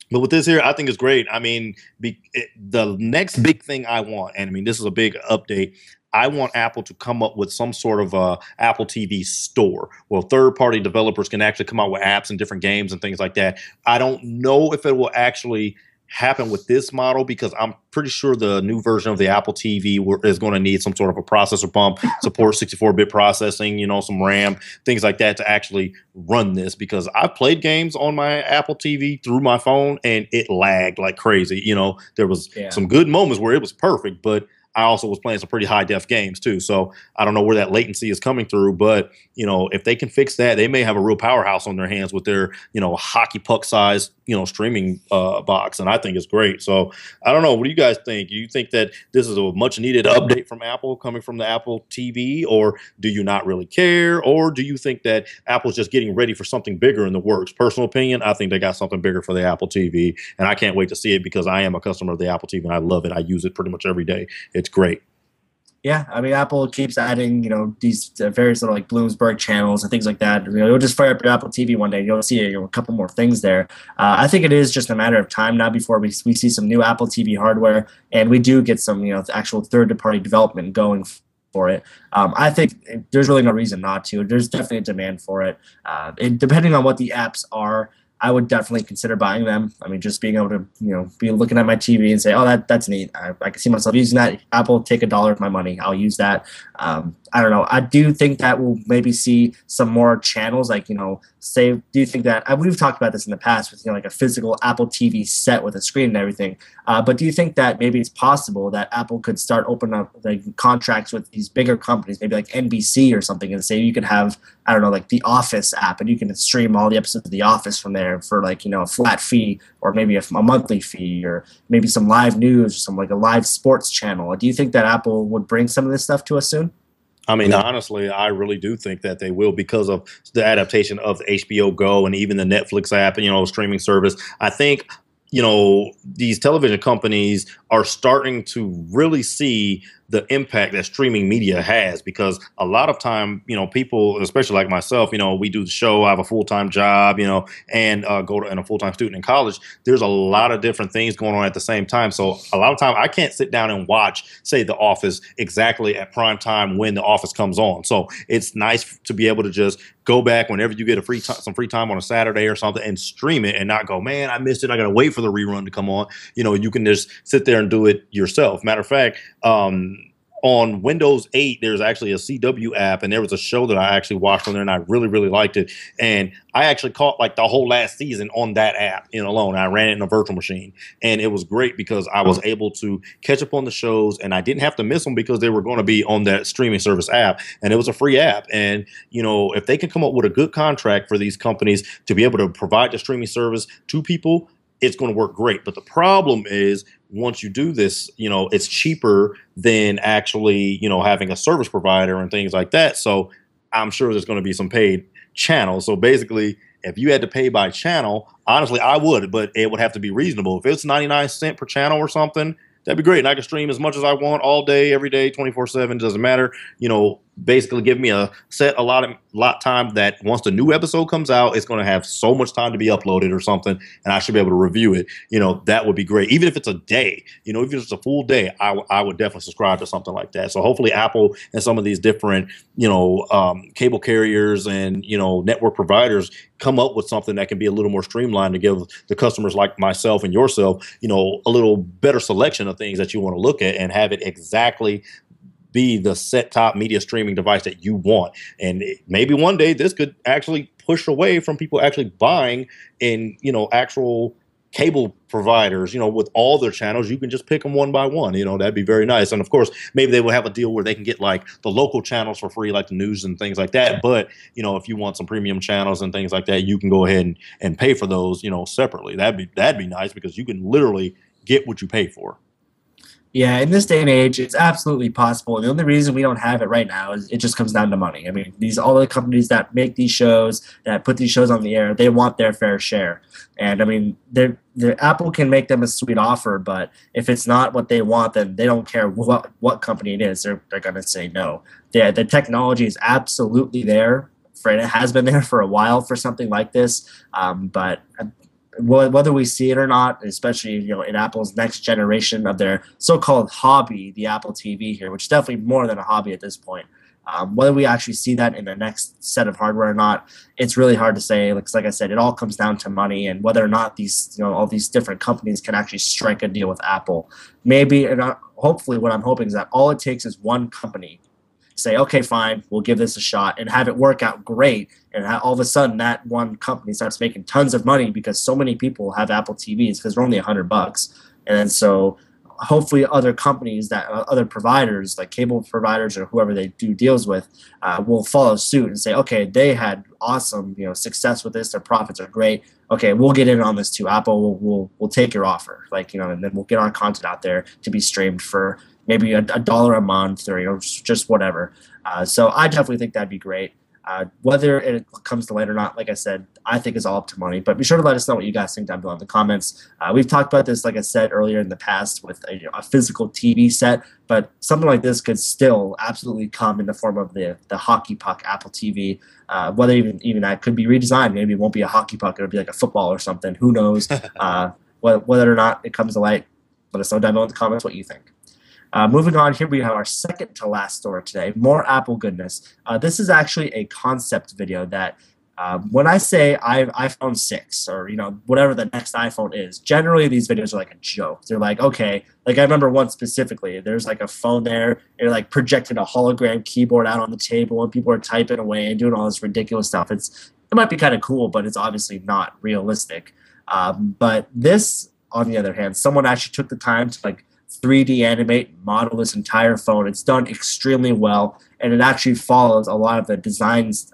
But with this here, I think it's great. I mean, the next big thing I want, and I mean, this is a big update. I want Apple to come up with some sort of Apple TV store where third-party developers can actually come out with apps and different games and things like that. I don't know if it will actually happen with this model because I'm pretty sure the new version of the Apple TV is going to need some sort of a processor bump, support 64-bit processing, some RAM, things like that to actually run this, because I've played games on my Apple TV through my phone and it lagged like crazy. There was some good moments where it was perfect, but I also was playing some pretty high def games too. So I don't know where that latency is coming through, but if they can fix that, they may have a real powerhouse on their hands with their, hockey puck size, streaming box. And I think it's great. So I don't know. What do you guys think? Do you think that this is a much needed update from Apple coming from the Apple TV, or do you not really care? Or do you think that Apple's just getting ready for something bigger in the works? Personal opinion, I think they got something bigger for the Apple TV, and I can't wait to see it because I am a customer of the Apple TV and I love it. I use it pretty much every day. It's great. Yeah, I mean, Apple keeps adding, these various little like Bloomsburg channels and things like that. You'll just fire up your Apple TV one day, you'll see a couple more things there. I think it is just a matter of time now before we see some new Apple TV hardware, and we do get some, actual third-party development going for it. I think there's really no reason not to. There's definitely a demand for it. And depending on what the apps are, I would definitely consider buying them. I mean, just being able to, be looking at my TV and say, oh, that's neat. I can see myself using that. Apple, take $1 of my money. I'll use that. I don't know. I do think that we'll maybe see some more channels, like, say, do you think that, we've talked about this in the past with, like a physical Apple TV set with a screen and everything. But do you think that maybe it's possible that Apple could start opening up like contracts with these bigger companies, maybe like NBC or something, and say you could have, I don't know, like the Office app, and you can stream all the episodes of The Office from there for like, a flat fee, or maybe a monthly fee, or maybe some live news or some like a live sports channel? Do you think that Apple would bring some of this stuff to us soon? I mean, honestly, I really do think that they will because of the adaptation of the HBO Go and even the Netflix app, streaming service. I think, these television companies are starting to really see the impact that streaming media has, because a lot of time, people, especially like myself, we do the show, I have a full-time job, and and a full-time student in college. There's a lot of different things going on at the same time. So a lot of time I can't sit down and watch, say, The Office exactly at prime time when The Office comes on. So it's nice to be able to just go back whenever you get some free time on a Saturday or something and stream it and not go, man, I missed it, I got to wait for the rerun to come on. You can just sit there and do it yourself. Matter of fact, on Windows 8, there's actually a CW app, and there was a show that I actually watched on there, and I really, really liked it. And I actually caught like the whole last season on that app alone. I ran it in a virtual machine, and it was great because I was able to catch up on the shows, and I didn't have to miss them because they were going to be on that streaming service app, and it was a free app. And, if they can come up with a good contract for these companies to be able to provide the streaming service to people, it's going to work great. But the problem is, once you do this, it's cheaper than actually, having a service provider and things like that. So I'm sure there's going to be some paid channels. So basically, If you had to pay by channel, honestly, I would, but it would have to be reasonable. If it's 99 cents per channel or something, that'd be great. And I can stream as much as I want all day, every day, 24/7. Doesn't matter. Basically give me a set a lot time that once the new episode comes out, it's going to have so much time to be uploaded or something, and I should be able to review it. That would be great. Even if it's a day, even if it's a full day, I would definitely subscribe to something like that. So hopefully Apple and some of these different, cable carriers and, network providers come up with something that can be a little more streamlined to give the customers like myself and yourself, a little better selection of things that you want to look at and have it exactly be the set top media streaming device that you want. And maybe one day this could actually push away from people actually buying in, actual cable providers, with all their channels. You can just pick them one by one. That'd be very nice. And of course, maybe they will have a deal where they can get like the local channels for free, like the news and things like that. But, if you want some premium channels and things like that, you can go ahead and pay for those, separately. That'd be nice, because you can literally get what you pay for. Yeah, in this day and age, it's absolutely possible. The only reason we don't have it right now is it just comes down to money. I mean, all the companies that make these shows, that put these shows on the air, they want their fair share. And I mean, the Apple can make them a sweet offer, but if it's not what they want, then they don't care what company it is. They're going to say no. The technology is absolutely there. It has been there for a while for something like this, but whether we see it or not, especially in Apple's next generation of their so-called hobby, the Apple TV here, which is definitely more than a hobby at this point. Whether we actually see that in the next set of hardware or not, it's really hard to say. Like I said, it all comes down to money and whether or not these all these different companies can actually strike a deal with Apple. Maybe, and hopefully, what I'm hoping is that all it takes is one company say, okay, fine, we'll give this a shot, and have it work out great. And all of a sudden, that one company starts making tons of money because so many people have Apple TVs because they're only $100. And then so hopefully other companies, other providers, like cable providers or whoever they do deals with, will follow suit and say, okay, they had awesome success with this. Their profits are great. Okay, we'll get in on this too. Apple, we'll take your offer, and then we'll get our content out there to be streamed for maybe a dollar a month or just whatever. So I definitely think that'd be great. Whether it comes to light or not, like I said, I think it's all up to money. But be sure to let us know what you guys think down below in the comments. We've talked about this, like I said earlier in the past, with a physical TV set, but something like this could still absolutely come in the form of the hockey puck Apple TV. Whether even that could be redesigned. Maybe it won't be a hockey puck; it'll be like a football or something. Who knows? Whether or not it comes to light, let us know down below in the comments what you think. Moving on, here we have our second to last story today, more Apple goodness. This is actually a concept video that when I say iPhone 6 or whatever the next iPhone is, generally these videos are like a joke. They're like, okay, like I remember one specifically, there's like a phone there, they're like projecting a hologram keyboard out on the table and people are typing away and doing all this ridiculous stuff. It might be kind of cool, but it's obviously not realistic. But this, on the other hand, someone actually took the time to 3D animate, model this entire phone. It's done extremely well, and it actually follows a lot of the designs,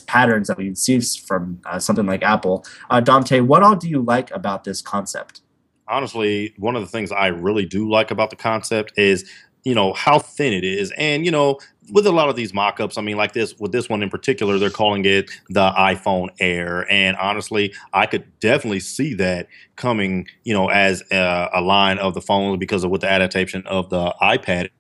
patterns that we would see from something like Apple. Dante, what all do you like about this concept? Honestly, one of the things I really do like about the concept is, how thin it is. And, with a lot of these mock-ups, I mean, like with this one in particular, they're calling it the iPhone Air. And honestly, I could definitely see that coming, as a line of the phones because with the adaptation of the iPad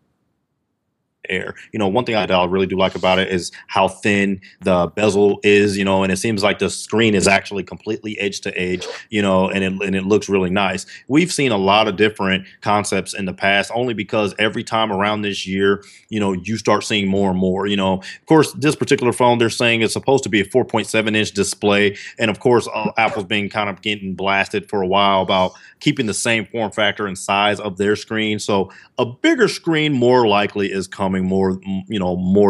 Air. One thing I really do like about it is how thin the bezel is, and it seems like the screen is actually completely edge to edge, and it looks really nice. We've seen a lot of different concepts in the past, only because every time around this year, you start seeing more and more. Of course, this particular phone, they're saying it's supposed to be a 4.7-inch display, and of course, Apple's been kind of getting blasted for a while about keeping the same form factor and size of their screen. So a bigger screen more likely is coming more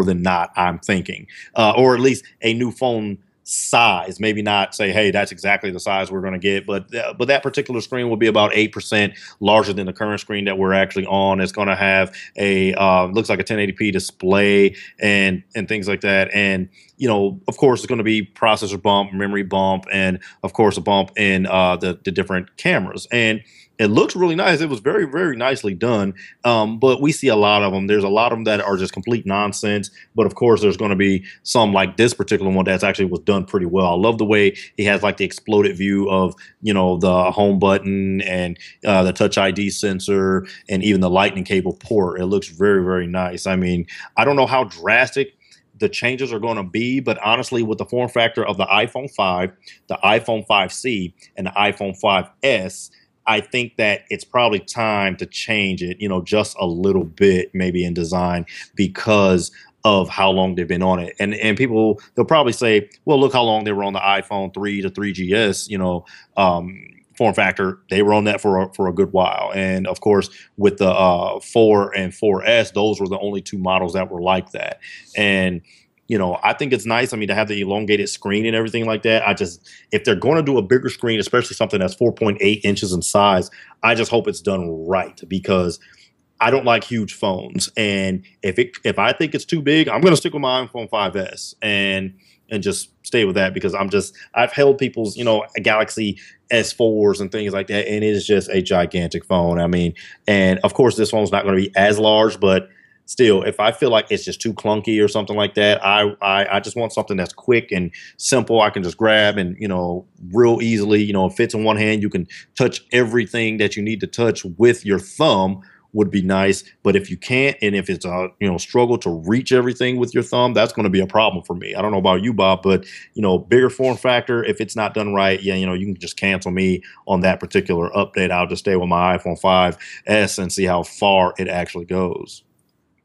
than not, I'm thinking, or at least a new phone size. Maybe not say, hey, that's exactly the size we're going to get, but that particular screen will be about 8% larger than the current screen that we're actually on. It's going to have a looks like a 1080p display and things like that. And of course, it's going to be processor bump, memory bump, and of course a bump in the different cameras. And It looks really nice. It was very, very nicely done. But we see a lot of them. There's a lot of them that are just complete nonsense. But of course, there's going to be some like this particular one that's actually was done pretty well. I love the way he has like the exploded view of, you know, the home button and the Touch ID sensor and even the lightning cable port. It looks very, very nice. I mean, I don't know how drastic the changes are going to be, but honestly, with the form factor of the iPhone 5, the iPhone 5C, and the iPhone 5S, I think that it's probably time to change it, you know, just a little bit, maybe in design, because of how long they've been on it. And people, they'll probably say, well, look how long they were on the iPhone 3 to 3GS, you know, form factor. They were on that for a good while. And of course, with the 4 and 4S, those were the only two models that were like that. And you know, I think it's nice. I mean, to have the elongated screen and everything like that. If they're going to do a bigger screen, especially something that's 4.8 inches in size, I just hope it's done right, because I don't like huge phones. And if I think it's too big, I'm going to stick with my iPhone 5S and just stay with that, because I've held people's, you know, Galaxy S4s and things like that, and it is just a gigantic phone. I mean, and of course, this phone's not going to be as large, but still, if I feel like it's just too clunky or something like that, I just want something that's quick and simple. I can just grab and, you know, real easily, you know, it fits in one hand. You can touch everything that you need to touch with your thumb would be nice. But if you can't, and if it's a, you know, struggle to reach everything with your thumb, that's going to be a problem for me. I don't know about you, Bob, but, you know, bigger form factor, if it's not done right, yeah, you know, you can just cancel me on that particular update. I'll just stay with my iPhone 5S and see how far it actually goes.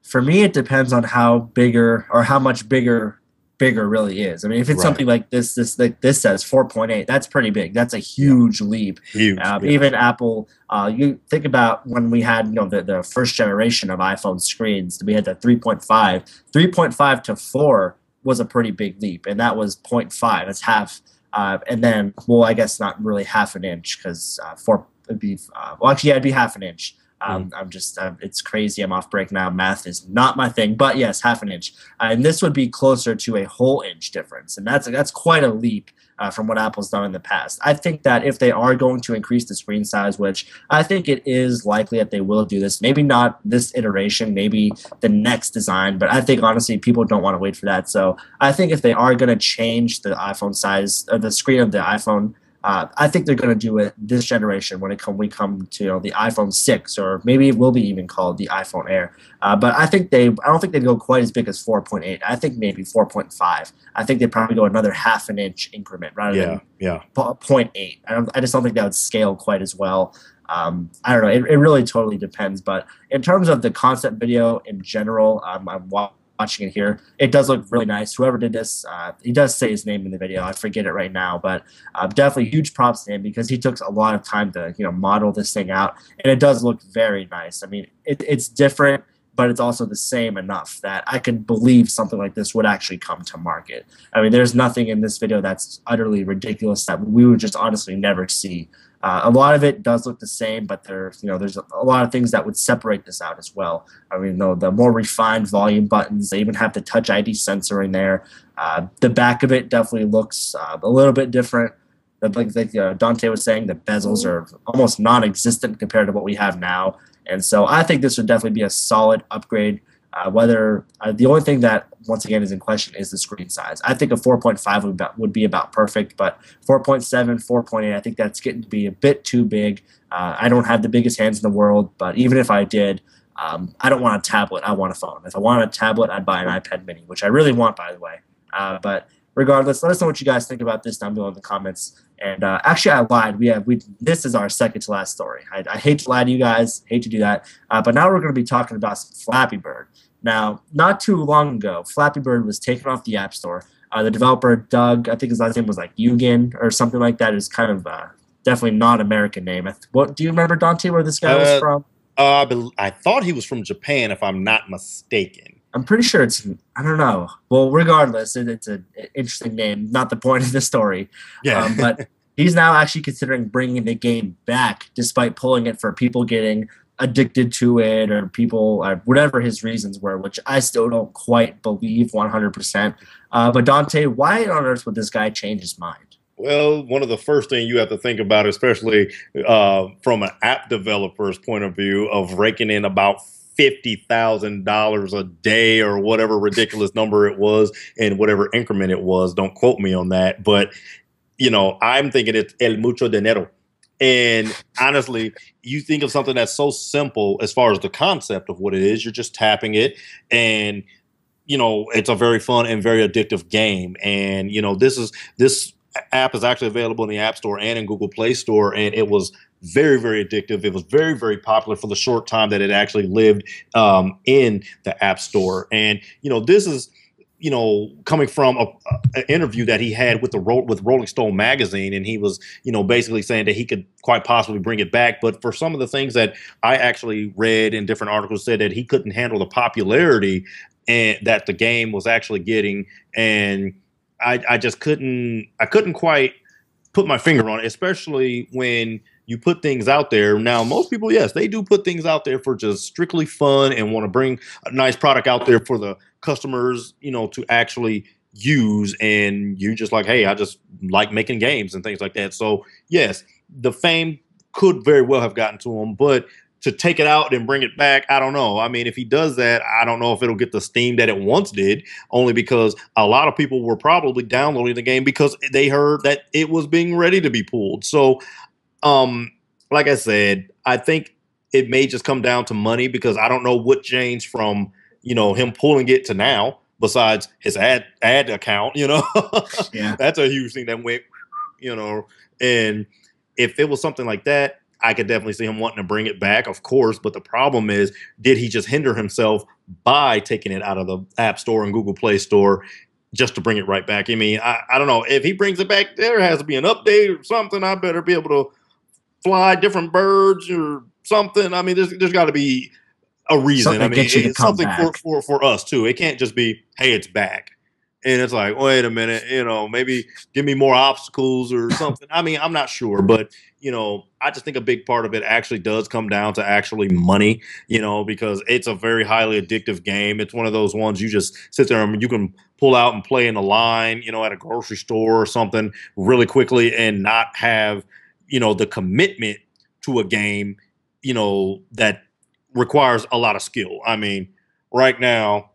For me, it depends on how bigger or how much bigger really is. I mean, if it's something like this says 4.8, that's pretty big. That's a huge leap. Huge. Even Apple, you think about when we had, you know, the first generation of iPhone screens, we had the 3.5. 3.5 to 4 was a pretty big leap, and that was 0.5. That's half. And then, well, I guess not really half an inch, because 4 would be, well, actually, yeah, it'd be half an inch. It's crazy. I'm off break now. Math is not my thing, but yes, half an inch. And this would be closer to a whole inch difference. And that's quite a leap from what Apple's done in the past. I think that if they are going to increase the screen size, which I think it is likely that they will do this, maybe not this iteration, maybe the next design, but I think honestly people don't want to wait for that. So I think if they are going to change the iPhone size, or the screen of the iPhone, I think they're going to do it this generation when we come to, you know, the iPhone 6, or maybe it will be even called the iPhone Air. But I don't think they'd go quite as big as 4.8. I think maybe 4.5. I think they'd probably go another half an inch increment rather than 0.8. I just don't think that would scale quite as well. I don't know. It really totally depends. But in terms of the concept video in general, I'm watching it here. It does look really nice. Whoever did this, he does say his name in the video. I forget it right now, but definitely huge props to him, because he took a lot of time to, you know, model this thing out, and it does look very nice. I mean, it's different, but it's also the same enough that I could believe something like this would actually come to market. I mean, there's nothing in this video that's utterly ridiculous that we would just honestly never see. A lot of it does look the same, but there's a lot of things that would separate this out as well. I mean, the more refined volume buttons, they even have the Touch ID sensor in there. The back of it definitely looks a little bit different. Like Dante was saying, the bezels are almost non-existent compared to what we have now. And so I think this would definitely be a solid upgrade. The only thing that, once again, is in question is the screen size. I think a 4.5 would be about perfect, but 4.7, 4.8, I think that's getting to be a bit too big. I don't have the biggest hands in the world, but even if I did, I don't want a tablet. I want a phone. If I wanted a tablet, I'd buy an iPad mini, which I really want, by the way. But regardless, let us know what you guys think about this down below in the comments. And actually, I lied. This is our second to last story. I hate to lie to you guys, hate to do that. But now we're going to be talking about some Flappy Bird. Now, not too long ago, Flappy Bird was taken off the App Store. The developer, Doug, I think his last name was like Eugen or something like that. It's kind of definitely not an American name. What do you remember, Dante, where this guy was from? I thought he was from Japan, if I'm not mistaken. I'm pretty sure I don't know. Well, regardless, it's an interesting name. Not the point of the story. Yeah. But he's now actually considering bringing the game back, despite pulling it for people getting addicted to it, or people, whatever his reasons were, which I still don't quite believe 100%. But Dante, why on earth would this guy change his mind? Well, one of the first things you have to think about, especially from an app developer's point of view, of raking in about $50,000 a day or whatever ridiculous number it was in whatever increment it was. Don't quote me on that, but I'm thinking it's el mucho dinero. And honestly, you think of something that's so simple as far as the concept of what it is. You're just tapping it, and it's a very fun and very addictive game. And this app is actually available in the App Store and in Google Play Store, and it was very, very addictive. It was very, very popular for the short time that it actually lived in the App Store. And this is coming from an interview that he had with with Rolling Stone magazine, and he was basically saying that he could quite possibly bring it back, but for some of the things that I actually read in different articles, said that he couldn't handle the popularity and that the game was actually getting, and I just couldn't quite put my finger on it, especially when you put things out there. Now, most people, yes, they do put things out there for just strictly fun and want to bring a nice product out there for the customers, to actually use. And you just like, hey, I just like making games and things like that. So yes, the fame could very well have gotten to him, but to take it out and bring it back, I don't know. I mean, if he does that, I don't know if it'll get the steam that it once did, only because a lot of people were probably downloading the game because they heard that it was being ready to be pulled. So, like I said, I think it may just come down to money, because I don't know what changed from, him pulling it to now, besides his ad account, Yeah. That's a huge thing that went, and if it was something like that, I could definitely see him wanting to bring it back, of course. But the problem is, did he just hinder himself by taking it out of the App Store and Google Play Store just to bring it right back? I mean, I don't know. If he brings it back, there has to be an update or something. I better be able to fly different birds or something. I mean, there's got to be a reason. Something I to mean, get you to it's come something back. for us too. It can't just be, hey, it's back. And it's like, wait a minute, maybe give me more obstacles or something. I mean, I'm not sure, but I just think a big part of it actually does come down to actually money, because it's a very highly addictive game. It's one of those ones you just sit there and you can pull out and play in the line, at a grocery store or something really quickly, and not have, the commitment to a game, that requires a lot of skill. I mean, right now,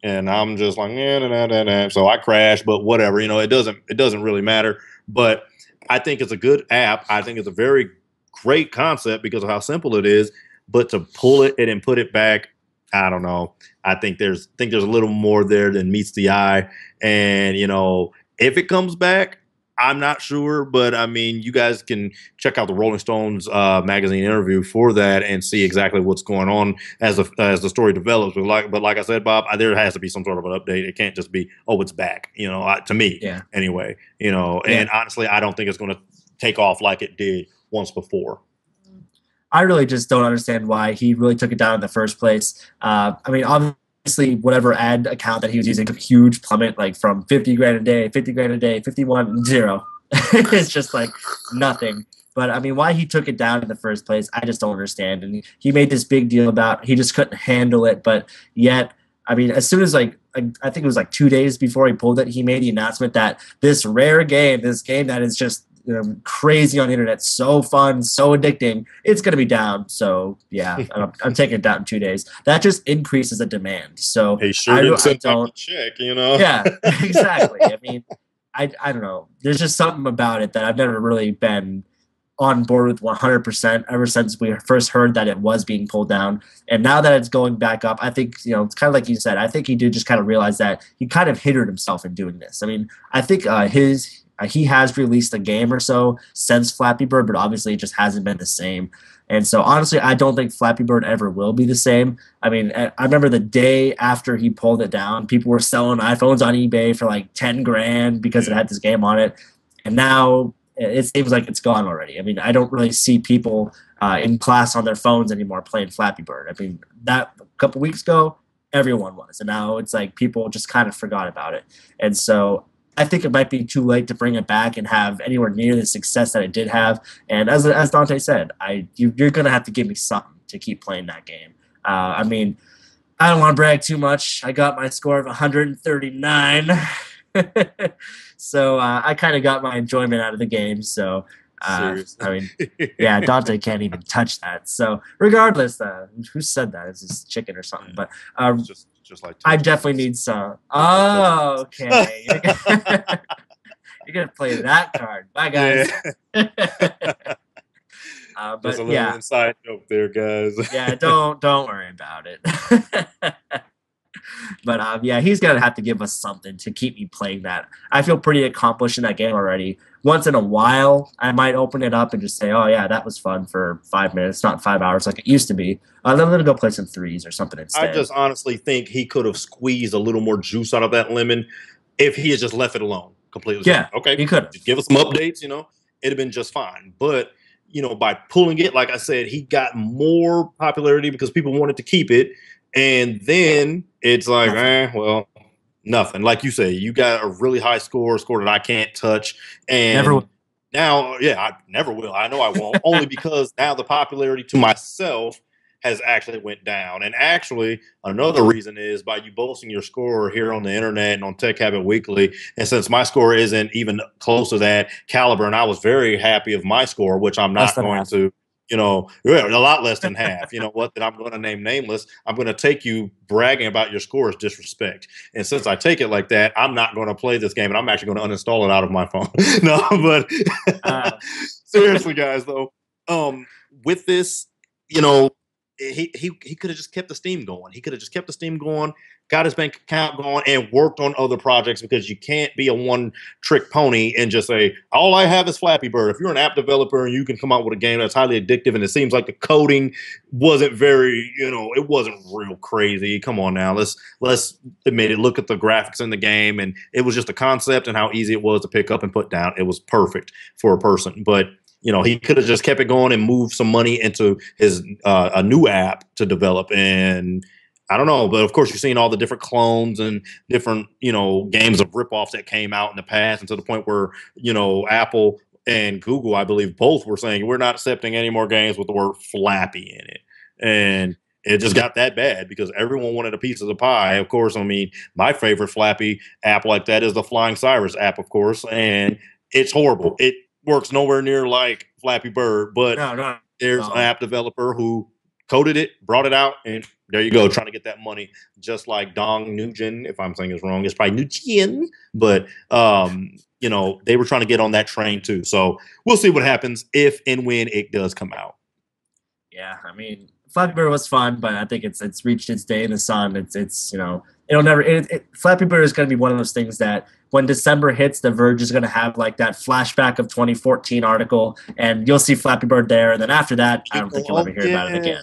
and I'm just like, nah, nah, nah, nah, nah. So I crash, but whatever, it doesn't really matter. But I think it's a good app. I think it's a very great concept because of how simple it is. But to pull it and put it back, I don't know. I think there's a little more there than meets the eye. And if it comes back, I'm not sure, but I mean, you guys can check out the Rolling Stones magazine interview for that and see exactly what's going on as the story develops. But like I said, Bob, there has to be some sort of an update. It can't just be, oh, it's back. To me, Yeah. anyway. Yeah. And honestly, I don't think it's going to take off like it did once before. I really just don't understand why he really took it down in the first place. I mean, obviously, whatever ad account that he was using took a huge plummet, like from 50 grand a day, 50 grand a day, 51, 0. It's just like nothing. But I mean, why he took it down in the first place, I just don't understand. And he made this big deal about he just couldn't handle it. But yet, I mean, as soon as I think it was like 2 days before he pulled it, he made the announcement that this rare game, this game that is just crazy on the internet, so fun, so addicting, it's going to be down. So yeah, I'm taking it down in 2 days. That just increases the demand. So He sure didn't send back the check, Yeah, exactly. I mean, I don't know. There's just something about it that I've never really been on board with 100% ever since we first heard that it was being pulled down. And now that it's going back up, I think, it's kind of like you said, I think he did just kind of realize that he kind of hindered himself in doing this. I mean, I think he has released a game or so since Flappy Bird, but obviously it just hasn't been the same. And so honestly, I don't think Flappy Bird ever will be the same. I mean, I remember the day after he pulled it down, people were selling iPhones on eBay for like 10 grand because it had this game on it. And now it seems like it's gone already. I mean, I don't really see people in class on their phones anymore playing Flappy Bird. I mean, that a couple weeks ago, everyone was. And now it's like people just kind of forgot about it. And so I think it might be too late to bring it back and have anywhere near the success that it did have. And as Dante said, you're going to have to give me something to keep playing that game. I mean, I don't want to brag too much. I got my score of 139. So I kind of got my enjoyment out of the game. So I Seriously. mean, yeah, Dante can't even touch that. So regardless, who said that? It's just chicken or something. Yeah, But it's just like I touching definitely grass. need some. Like touching Oh, grass. okay. You're gonna play that card. Bye, Yeah. guys. Just But a little yeah, inside joke there, guys. yeah. Don't worry about it. But yeah, he's gonna have to give us something to keep me playing that. I feel pretty accomplished in that game already. Once in a while, I might open it up and just say, "Oh yeah, that was fun for 5 minutes, not 5 hours like it used to be." Then I'm gonna go play some threes or something I instead. just honestly think he could have squeezed a little more juice out of that lemon if he had just left it alone. Completely said, Yeah, okay, he could have. just give us some updates, it'd have been just fine. But, by pulling it, like I said, he got more popularity because people wanted to keep it. And then it's like, Nothing. well, nothing. Like you say, you got a really high score that I can't touch. Never. And now, yeah, I never will. I know I won't, only because now the popularity to myself has actually went down. And actually, another reason is by you boasting your score here on the internet and on Tech Habit Weekly. And since my score isn't even close to that caliber, and I was very happy of my score, which I'm Less not than going half. to, a lot less than half. You know what? That I'm going to name nameless. I'm going to take you bragging about your score as disrespect. And since I take it like that, I'm not going to play this game, and I'm actually going to uninstall it out of my phone. No, but Uh, seriously, guys, though, with this, you know, he could have just kept the Steam going. He could have just kept the Steam going, got his bank account going, and worked on other projects because you can't be a one trick pony and just say, all I have is Flappy Bird. If you're an app developer and you can come out with a game that's highly addictive and it seems like the coding wasn't very, it wasn't real crazy. Come on now. Let's admit it. Look at the graphics in the game, and it was just a concept and how easy it was to pick up and put down. It was perfect for a person. But he could have just kept it going and moved some money into his a new app to develop. And I don't know, but of course you're seeing all the different clones and different games of ripoffs that came out in the past, and to the point where Apple and Google, I believe, both were saying we're not accepting any more games with the word Flappy in it. And it just got that bad because everyone wanted a piece of the pie. Of course, I mean, my favorite Flappy app like that is the Flying Cyrus app, of course, and it's horrible. It works nowhere near like Flappy Bird, but no, no, there's an no. app developer who coded it, brought it out, and there you go, trying to get that money, just like Dong Nugent. If I'm saying it's wrong, it's probably Nugent, but they were trying to get on that train too. So we'll see what happens if and when it does come out. Yeah, I mean, Flappy Bird was fun, but I think it's reached its day in the sun. It's it'll never. Flappy Bird is going to be one of those things that when December hits, The Verge is going to have like that flashback of 2014 article, and you'll see Flappy Bird there. And then after that, I don't think you'll ever hear about it again.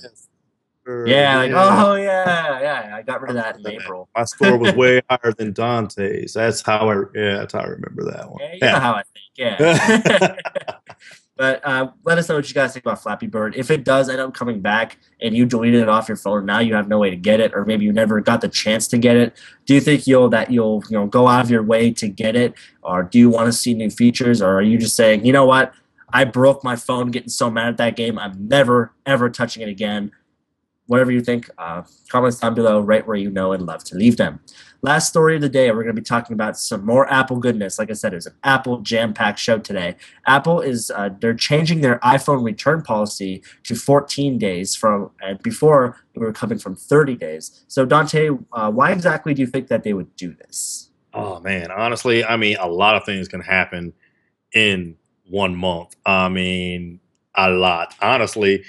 Yeah, like Yeah. oh yeah, I got rid of that in That. April. My score was way higher than Dante's. That's how I remember that one. Yeah, you know Yeah. how I think. Yeah. But let us know what you guys think about Flappy Bird. If it does end up coming back and you deleted it off your phone, now you have no way to get it, or maybe you never got the chance to get it. Do you think you'll go out of your way to get it, or do you want to see new features, or are you just saying, you know what, I broke my phone getting so mad at that game, I'm never ever touching it again? Whatever you think, comments down below, right where you know and love to leave them. Last story of the day, we're going to be talking about some more Apple goodness. Like I said, it's an Apple jam-packed show today. Apple is they're changing their iPhone return policy to 14 days and before we were coming from 30 days. So Dante, why exactly do you think that they would do this? Oh man, honestly, I mean, a lot of things can happen in 1 month. I mean, a lot. Honestly,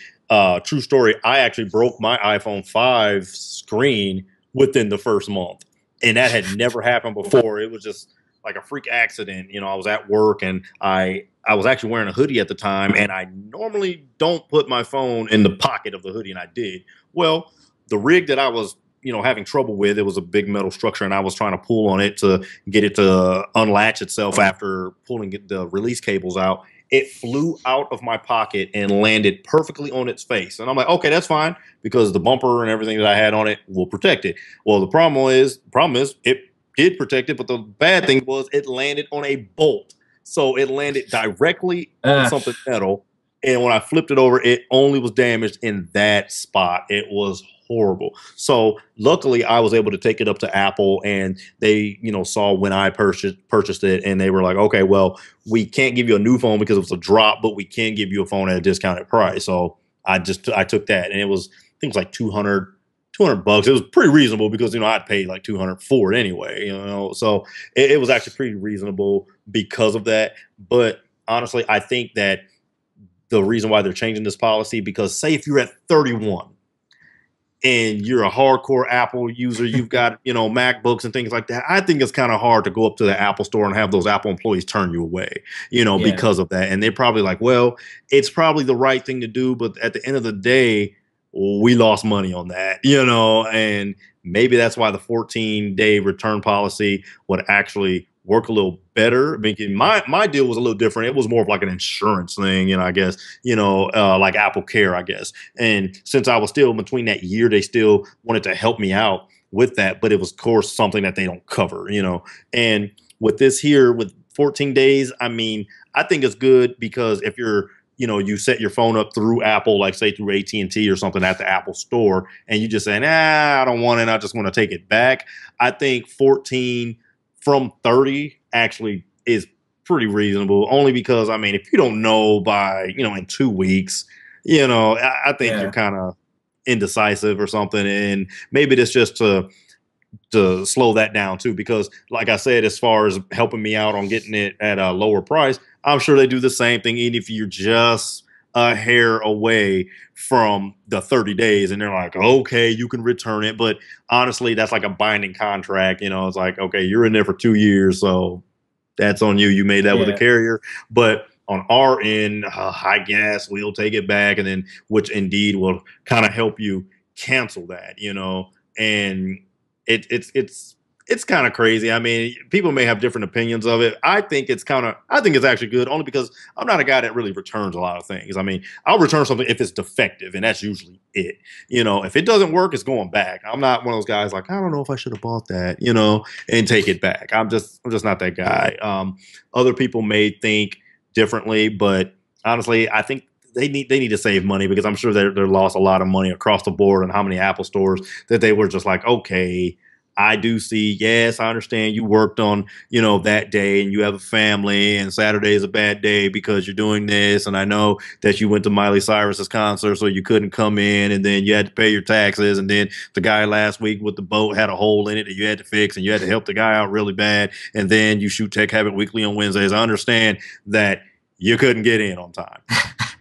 true story. I actually broke my iPhone 5 screen within the first month, and that had never happened before. It was just like a freak accident. I was at work, and I was actually wearing a hoodie at the time, and I normally don't put my phone in the pocket of the hoodie, and I did. Well, the rig that I was having trouble with, it was a big metal structure, and I was trying to pull on it to get it to unlatch itself after pulling the release cables out. It flew out of my pocket and landed perfectly on its face. And I'm like, okay, that's fine because the bumper and everything that I had on it will protect it. Well, the problem is it did protect it, but the bad thing was it landed on a bolt. So it landed directly on something metal. And when I flipped it over, it only was damaged in that spot. It was horrible. So luckily, I was able to take it up to Apple, and they, saw when I purchased it, and they were like, okay, well, we can't give you a new phone because it was a drop, but we can give you a phone at a discounted price. So I took that, and I think it was like 200 bucks. It was pretty reasonable because, I'd paid like 200 for it anyway, so it was actually pretty reasonable because of that. But honestly, I think that the reason why they're changing this policy, because say if you're at 31 and you're a hardcore Apple user, you've got, MacBooks and things like that, I think it's kind of hard to go up to the Apple store and have those Apple employees turn you away, Yeah. because of that. And they're probably like, well, it's probably the right thing to do, but at the end of the day, we lost money on that, and maybe that's why the 14-day return policy would actually work a little better. I mean, my deal was a little different. It was more of like an insurance thing, I guess, like Apple Care, I guess. And since I was still between that year, they still wanted to help me out with that, but it was, of course, something that they don't cover, And with this here, with 14 days, I mean, I think it's good because if you're, you set your phone up through Apple, like say through AT&T or something at the Apple store, and you just say, I don't want it, I just want to take it back. I think 14 from 30 actually is pretty reasonable, only because, I mean, if you don't know by, in 2 weeks, I think you're kind of indecisive or something. And maybe it's just to slow that down too, because like I said, as far as helping me out on getting it at a lower price, I'm sure they do the same thing, even if you're just a hair away from the 30 days and they're like, okay, you can return it. But honestly, that's like a binding contract. It's like, okay, you're in there for 2 years, so that's on you. You made that with a carrier. But on our end, I guess we'll take it back, and then which Indeed will kind of help you cancel that, and it's kind of crazy. I mean, people may have different opinions of it. I think it's actually good, only because I'm not a guy that really returns a lot of things. I mean, I'll return something if it's defective, and that's usually it. If it doesn't work, it's going back. I'm not one of those guys like, I don't know if I should have bought that, and take it back. I'm just not that guy. Other people may think differently, but honestly, I think they need to save money, because I'm sure they lost a lot of money across the board on how many Apple stores that they were just like, okay, I do see, yes, I understand you worked on, that day and you have a family and Saturday is a bad day because you're doing this. And I know that you went to Miley Cyrus's concert, so you couldn't come in, and then you had to pay your taxes. And then the guy last week with the boat had a hole in it that you had to fix, and you had to help the guy out really bad. And then you shoot Tech Habit Weekly on Wednesdays. I understand that you couldn't get in on time.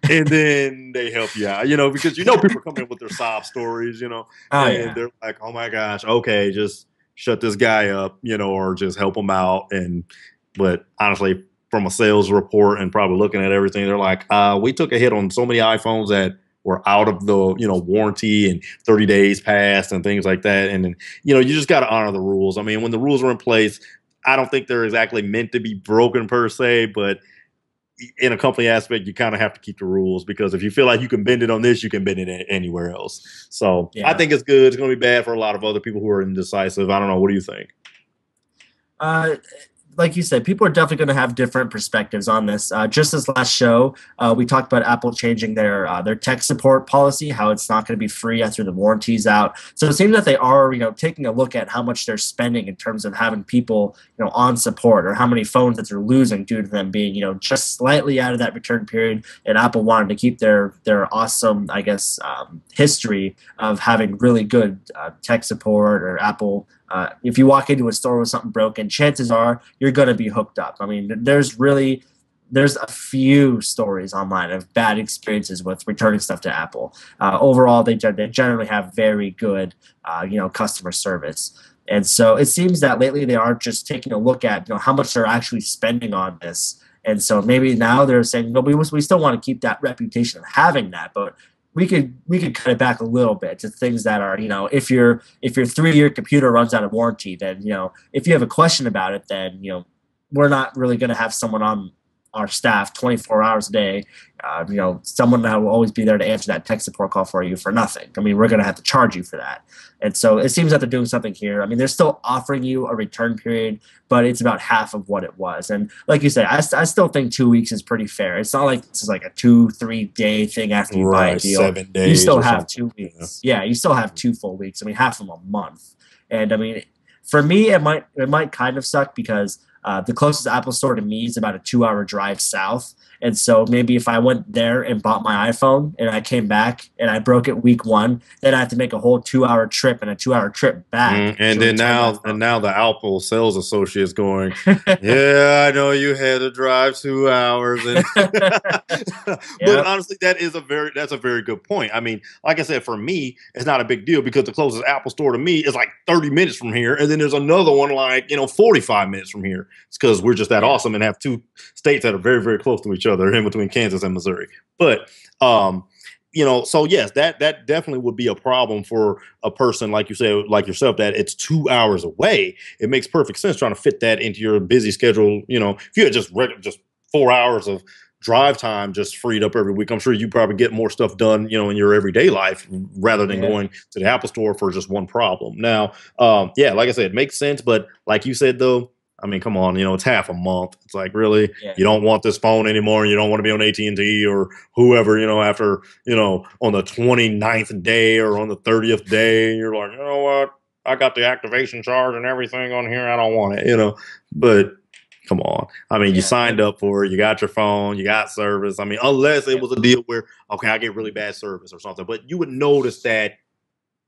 And then they help you out, because people come in with their sob stories, and they're like, oh my gosh, okay, just shut this guy up, or just help him out. But honestly, from a sales report and probably looking at everything, they're like, we took a hit on so many iPhones that were out of the, warranty, and 30 days passed and things like that. And then, you just got to honor the rules. I mean, when the rules are in place, I don't think they're exactly meant to be broken per se, but in a company aspect, you kind of have to keep the rules, because if you feel like you can bend it on this, you can bend it anywhere else. So I think it's good. It's going to be bad for a lot of other people who are indecisive. I don't know. What do you think? Like you said, people are definitely going to have different perspectives on this. Just this last show, we talked about Apple changing their tech support policy, how it's not going to be free after the warranty's out. So it seems that they are, taking a look at how much they're spending in terms of having people, on support, or how many phones that they're losing due to them being, just slightly out of that return period. And Apple wanted to keep their awesome, I guess, history of having really good tech support, or Apple. If you walk into a store with something broken, chances are you're going to be hooked up. I mean, there's a few stories online of bad experiences with returning stuff to Apple. Overall, they generally have very good, customer service. And so it seems that lately they are just taking a look at, how much they're actually spending on this. And so maybe now they're saying, no, we still want to keep that reputation of having that, but we could cut it back a little bit to things that are, if your 3-year computer runs out of warranty, then, if you have a question about it, then, we're not really going to have someone on our staff 24 hours a day. Someone that will always be there to answer that tech support call for you for nothing. I mean, we're going to have to charge you for that. And so it seems that they're doing something here. I mean, they're still offering you a return period, but it's about half of what it was. And like you said, I still think 2 weeks is pretty fair. It's not like this is like a 2-3 day thing after you buy a deal. 7 days. You still or have something. 2 weeks. Yeah, you still have 2 full weeks. I mean, half of them a month. And I mean, for me, it might kind of suck because the closest Apple store to me is about a 2-hour drive south. And so maybe if I went there and bought my iPhone and I came back and I broke it week 1, then I have to make a whole 2-hour trip and a 2-hour trip back. And then now the Apple sales associate's going, yeah, I know you had to drive 2 hours. And but honestly, that's a very good point. I mean, like I said, for me, it's not a big deal because the closest Apple store to me is like 30 minutes from here. And then there's another one like, 45 minutes from here. It's because we're just that awesome and have 2 states that are very, very close to each other in between Kansas and Missouri. But so yes, that definitely would be a problem for a person like you said, like yourself, that it's 2 hours away. It makes perfect sense trying to fit that into your busy schedule. If you had just 4 hours of drive time just freed up every week, I'm sure you probably get more stuff done, in your everyday life rather than going to the Apple store for just one problem. Now, like I said, it makes sense. But like you said, though, I mean, come on, it's half a month. It's like, really, you don't want this phone anymore. You don't want to be on AT&T or whoever, after, on the 29th day or on the 30th day, you're like, you know what? I got the activation charge and everything on here. I don't want it, but come on. I mean, you signed up for it. You got your phone. You got service. I mean, unless it was a deal where, okay, I get really bad service or something, but you would notice that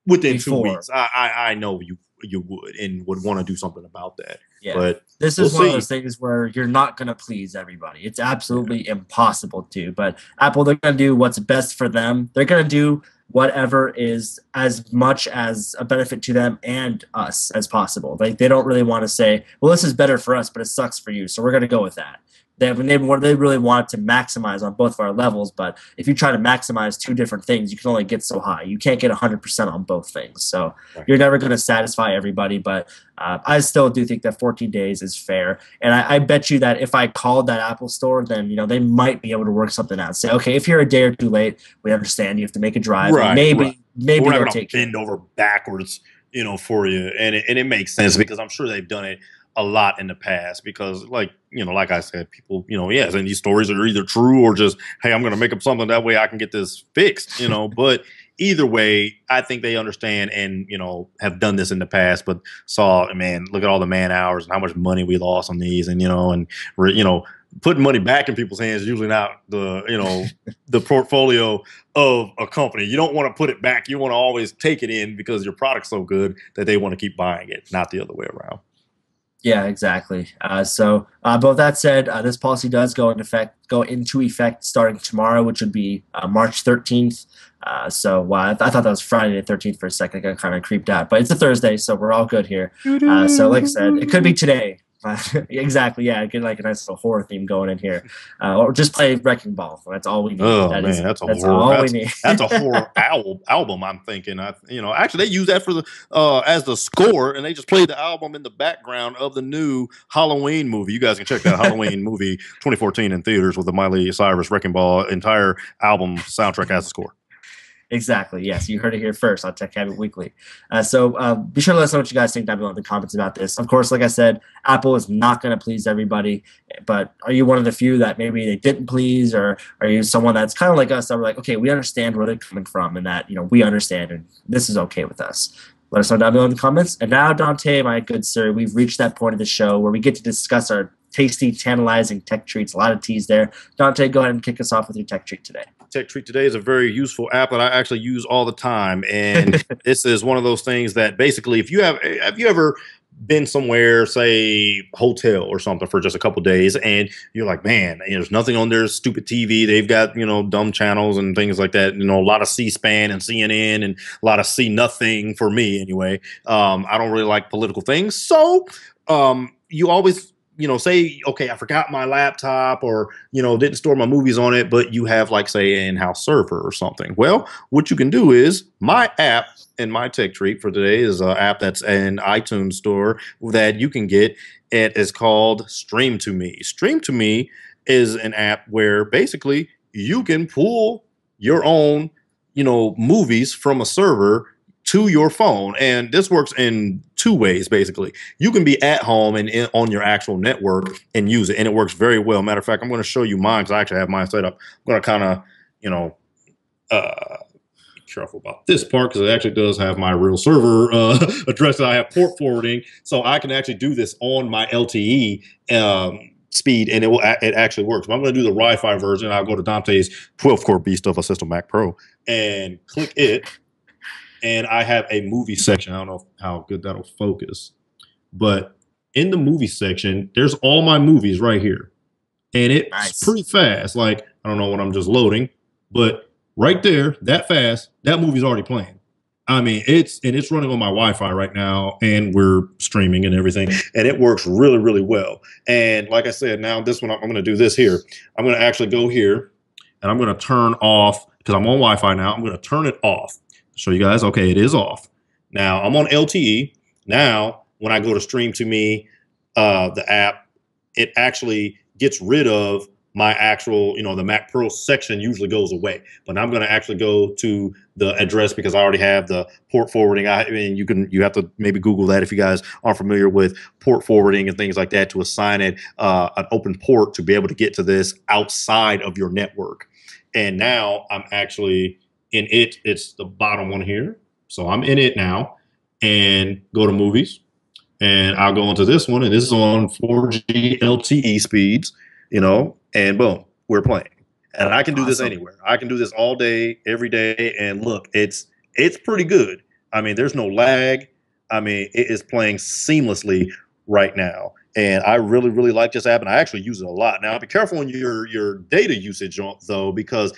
within 2 weeks. I know you would and would want to do something about that. Yeah. But this is one of those things where you're not going to please everybody. It's absolutely impossible to. But Apple, they're going to do what's best for them. They're going to do whatever is as much as a benefit to them and us as possible. Like, they don't really want to say, well, this is better for us, but it sucks for you, so we're going to go with that. They really want to maximize on both of our levels, but if you try to maximize 2 different things, you can only get so high. You can't get 100% on both things, so you're never going to satisfy everybody. But I still do think that 14 days is fair, and I bet you that if I called that Apple store, then they might be able to work something out. Say, okay, if you're a day or 2 late, we understand you have to make a drive. Maybe we're not going to bend over backwards, for you, and it makes sense because I'm sure they've done it a lot in the past because, like I said, people, and these stories are either true or just, hey, I'm going to make up something that way I can get this fixed, but either way, I think they understand and, have done this in the past, but look at all the man hours and how much money we lost on these and, putting money back in people's hands is usually not the, the portfolio of a company. You don't want to put it back. You want to always take it in because your product's so good that they want to keep buying it, not the other way around. Yeah, exactly. But with that said, this policy does go into effect starting tomorrow, which would be March 13th. I thought that was Friday the 13th for a second. I got kind of creeped out, but it's a Thursday, so we're all good here. So like I said, it could be today. Exactly, yeah. Get like a nice little horror theme going in here, or just play Wrecking Ball. That's all we need. Oh man, that's all we need. That's a horror album. I'm thinking. Actually, they use that for the as the score, and they just played the album in the background of the new Halloween movie. You guys can check that Halloween movie 2014 in theaters with the Miley Cyrus Wrecking Ball entire album soundtrack as a score. Exactly. Yes, you heard it here first on Tech Habit Weekly. So be sure to let us know what you guys think down below in the comments about this. Of course, like I said, Apple is not going to please everybody, but are you one of the few that maybe they didn't please, or are you someone that's kind of like us that we're like, okay, we understand where they're coming from and that we understand and this is okay with us? Let us know down below in the comments. And now, Dontae, my good sir, we've reached that point of the show where we get to discuss our tasty, tantalizing tech treats. A lot of teas there. Dontae, go ahead and kick us off with your tech treat today. Tech treat today is a very useful app that I actually use all the time, and this is one of those things that basically, if you have you ever been somewhere, say hotel or something for just a couple days, and you're like, man, there's nothing on their stupid TV. They've got dumb channels and things like that. A lot of C-SPAN and CNN and a lot of C nothing for me anyway. I don't really like political things, so you always say, okay, I forgot my laptop or, didn't store my movies on it, but you have like, say, an in-house server or something. Well, what you can do is my app and my tech treat for today is an app that's an iTunes store that you can get. It is called Stream to Me. Stream to Me is an app where basically you can pull your own, movies from a server to your phone. And this works in two ways, basically. You can be at home and on your actual network and use it, and it works very well. Matter of fact, I'm going to show you mine because I actually have mine set up. I'm going to kind of, be careful about this part because it actually does have my real server address that I have port forwarding. So I can actually do this on my LTE speed, and it actually works. But I'm going to do the Wi-Fi version. I'll go to Dante's 12-core beast of a System Mac Pro and click it. And I have a movie section. I don't know how good that'll focus, but in the movie section, there's all my movies right here. And it's pretty fast. Like, I don't know what I'm just loading, but right there, that fast, that movie's already playing. I mean, it's running on my Wi-Fi right now, and we're streaming and everything, and it works really, really well. And like I said, now this one, I'm going to do this here. I'm going to actually go here, and I'm going to turn off, because I'm on Wi-Fi now, I'm going to turn it off. Show you guys, okay, it is off. Now, I'm on LTE. Now, when I go to Stream to Me, the app, it actually gets rid of my actual, the Mac Pro section usually goes away. But I'm going to actually go to the address because I already have the port forwarding. I mean, you have to maybe Google that if you guys aren't familiar with port forwarding and things like that, to assign it an open port to be able to get to this outside of your network. And now I'm actually in it. It's the bottom one here. So I'm in it now, and go to movies, and I'll go into this one, and this is on 4G LTE speeds, and boom, we're playing. And I can do this anywhere. I can do this all day, every day. And look, it's pretty good. I mean, there's no lag. I mean, it is playing seamlessly right now. And I really, really like this app, and I actually use it a lot. Now, be careful on your data usage, though, because,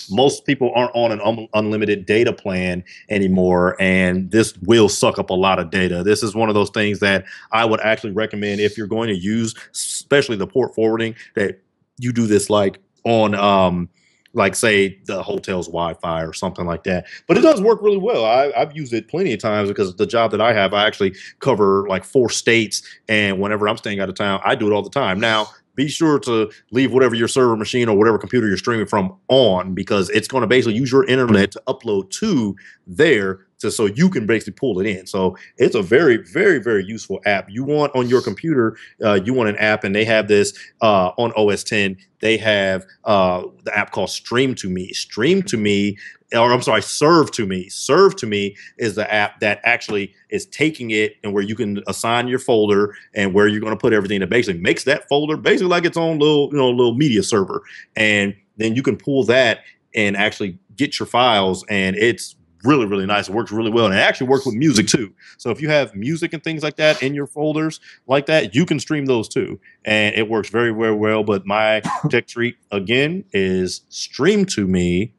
most people aren't on an unlimited data plan anymore, and this will suck up a lot of data. This is one of those things that I would actually recommend if you're going to use, especially the port forwarding, that you do this like on like say the hotel's Wi-Fi or something like that. But it does work really well. I've used it plenty of times because the job that I have, I actually cover like 4 states. And whenever I'm staying out of town, I do it all the time. Now, be sure to leave whatever your server machine or whatever computer you're streaming from on, because it's going to basically use your internet to upload to there so you can basically pull it in. So it's a very, very, very useful app. You want on your computer, you want an app, and they have this on OS 10. They have the app called Stream to Me. Stream to Me, or I'm sorry, Serve to Me. Serve to Me is the app that actually is taking it and where you can assign your folder and where you're going to put everything. That basically makes that folder basically like its own little media server, and then you can pull that and actually get your files, and it's really, really nice. It works really well, and it actually works with music too. So if you have music and things like that in your folders like that, you can stream those too, and it works very, very well. But my tech treat again is Stream to Me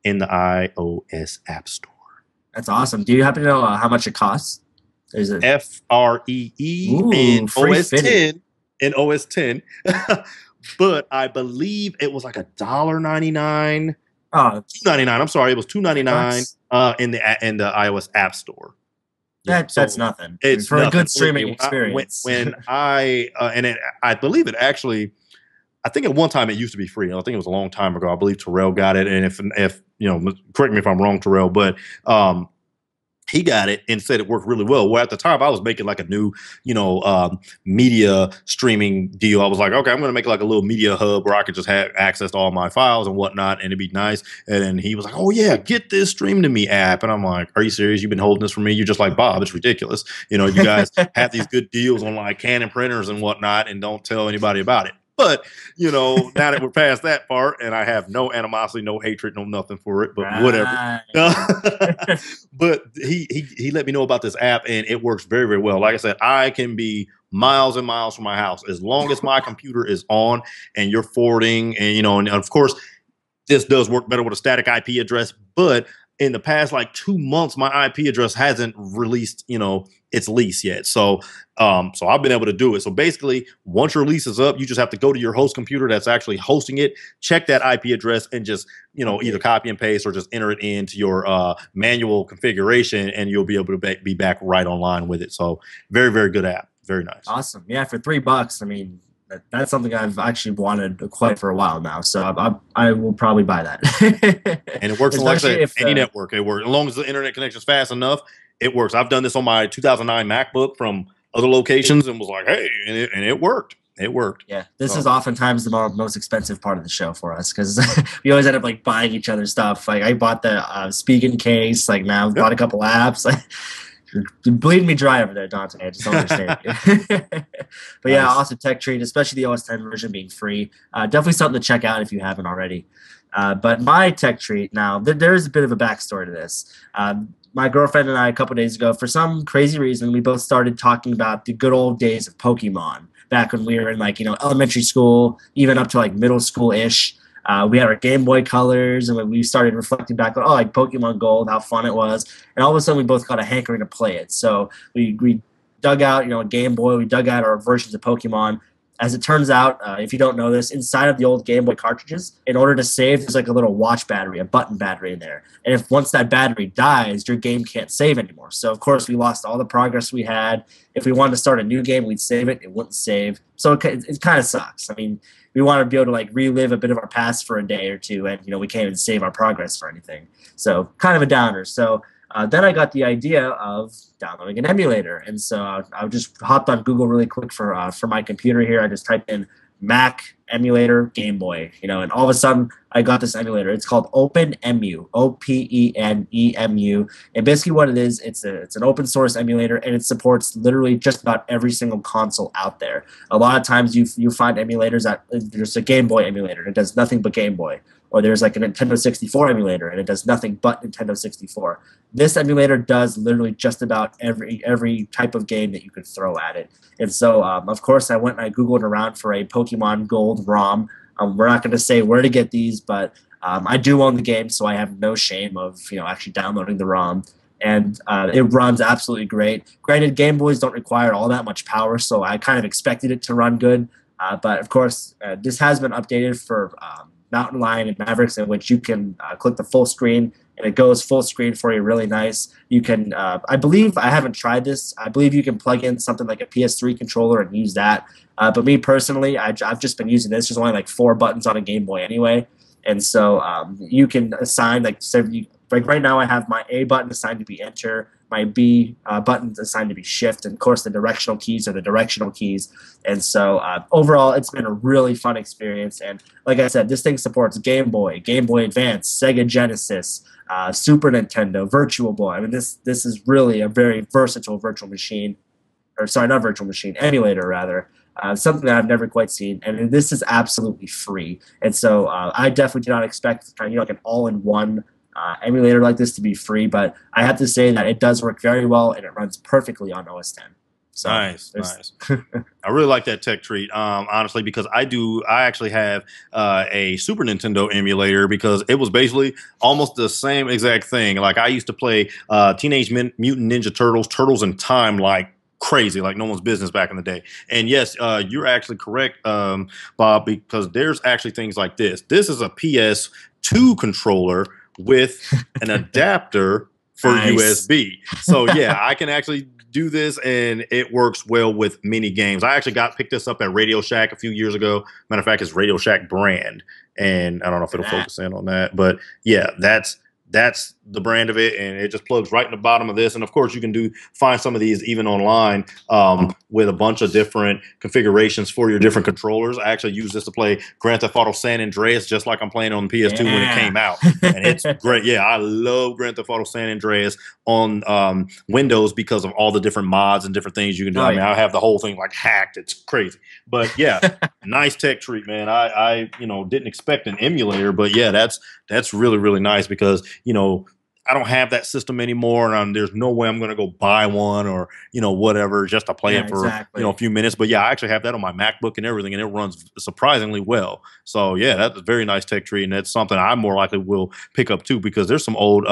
in the iOS App Store. That's awesome. Do you happen to know how much it costs? Is it FREE in OS 10? In OS 10, but I believe it was like $1.99. $2.99. I'm sorry, it was $2.99 in the iOS App Store. That's nothing. It's for nothing. A good streaming experience. When I I believe it actually. I think at one time it used to be free. I think it was a long time ago. I believe Terrell got it, and if correct me if I'm wrong, Terrell, but he got it and said it worked really well. Well, at the time I was making like a new, media streaming deal. I was like, okay, I'm going to make like a little media hub where I could just have access to all my files and whatnot, and it'd be nice. And then he was like, oh yeah, get this Stream to Me app. And I'm like, are you serious? You've been holding this for me? You're just like Bob. It's ridiculous. You guys have these good deals on like Canon printers and whatnot, and don't tell anybody about it. But, now that we're past that part, and I have no animosity, no hatred, no nothing for it, but whatever. But he let me know about this app, and it works very, very well. Like I said, I can be miles and miles from my house as long as my computer is on and you're forwarding. And, and of course, this does work better with a static IP address, but in the past like 2 months, my IP address hasn't released, its lease yet. So I've been able to do it. So basically, once your lease is up, you just have to go to your host computer that's actually hosting it, check that IP address, and just, either copy and paste or just enter it into your manual configuration, and you'll be able to be back right online with it. So very, very good app. Very nice. Awesome. Yeah, for $3, I mean, That's something I've actually wanted quite for a while now. So I will probably buy that. And it works on, like I Especially said, if any the network. It works as long as the internet connection is fast enough. It works. I've done this on my 2009 MacBook from other locations and was like, hey, and it worked. It worked. yeah, this is So, oftentimes the most expensive part of the show for us because we always end up like buying each other stuff. Like I bought the speaking case. Like now I've yep. bought a couple apps. Like you're bleeding me dry over there, Dante. I just don't understand you. But yeah, Nice. awesome tech treat, especially the OS 10 version being free. Definitely something to check out if you haven't already. But my tech treat now, there's a bit of a backstory to this. My girlfriend and I, a couple days ago, for some crazy reason, we both started talking about the good old days of Pokemon back when we were in like elementary school, even up to like middle school ish. We had our Game Boy colors, and when we started reflecting back on, like Pokemon Gold, how fun it was, and all of a sudden we both got a hankering to play it. So we dug out, a Game Boy. We dug out our versions of Pokemon. As it turns out, if you don't know this, inside of the old Game Boy cartridges, in order to save, there's like a little watch battery, a button battery in there. And if once that battery dies, your game can't save anymore. So of course we lost all the progress we had. If we wanted to start a new game, we'd save it. It wouldn't save. So it kind of sucks. I mean, we want to be able to like relive a bit of our past for a day or two, and we can't even save our progress for anything. So kind of a downer. So then I got the idea of downloading an emulator, and so I just hopped on Google really quick for my computer here. I just typed in Mac emulator Game Boy, and all of a sudden I got this emulator. It's called OpenEmu, OPENEMU, and basically what it is, it's an open source emulator, and it supports literally just about every single console out there. A lot of times you find emulators that there's a Game Boy emulator, and it does nothing but Game Boy. Or there's like a Nintendo 64 emulator, and it does nothing but Nintendo 64. This emulator does literally just about every type of game that you could throw at it. And so, of course, I went and I Googled around for a Pokemon Gold ROM. We're not going to say where to get these, but I do own the game, so I have no shame of actually downloading the ROM. And it runs absolutely great. Granted, Game Boys don't require all that much power, so I kind of expected it to run good. But of course, this has been updated for Mountain Lion and Mavericks, in which you can click the full screen, and it goes full screen for you really nice. You can, I believe, I haven't tried this, I believe you can plug in something like a PS3 controller and use that. But me personally, I've just been using this. There's only like 4 buttons on a Game Boy anyway. And so you can assign, like right now I have my A button assigned to be enter, my B button assigned to be shift, and of course the directional keys are the directional keys. And so overall, it's been a really fun experience. And like I said, this thing supports Game Boy, Game Boy Advance, Sega Genesis, Super Nintendo, Virtual Boy. I mean, this is really a very versatile virtual machine, or sorry, not virtual machine, emulator rather. Something that I've never quite seen, and this is absolutely free. And so I definitely did not expect kind of like an all-in-one emulator like this to be free, but I have to say that it does work very well, and it runs perfectly on OS 10. So nice. I really like that tech treat, honestly, because I actually have a Super Nintendo emulator, because it was basically almost the same exact thing. Like I used to play Teenage Mutant Ninja Turtles, Turtles in Time, like crazy, like no one's business back in the day. And yes, you're actually correct, Bob, because there's actually things like this. This is a PS2 controller with an adapter for nice. USB. So yeah, I can actually do this, and it works well with many games. I actually picked this up at Radio Shack a few years ago. Matter of fact, it's Radio Shack brand, and I don't know if it'll focus in on that, but yeah, that's the brand of it, and it just plugs right in the bottom of this. And of course, you can find some of these even online with a bunch of different configurations for your different controllers. I actually use this to play Grand Theft Auto San Andreas, just like I'm playing on PS2 when it came out, and it's great. Yeah, I love Grand Theft Auto San Andreas on Windows because of all the different mods and different things you can do. I mean, I have the whole thing like hacked. It's crazy, but yeah, nice tech treat, man. I didn't expect an emulator, but yeah, that's really, really nice, because I don't have that system anymore, and there's no way I'm going to go buy one or whatever just to play it for a few minutes. But yeah, I actually have that on my MacBook and everything, and it runs surprisingly well. So yeah, that's a very nice tech treat, and that's something I more likely will pick up too, because there's some old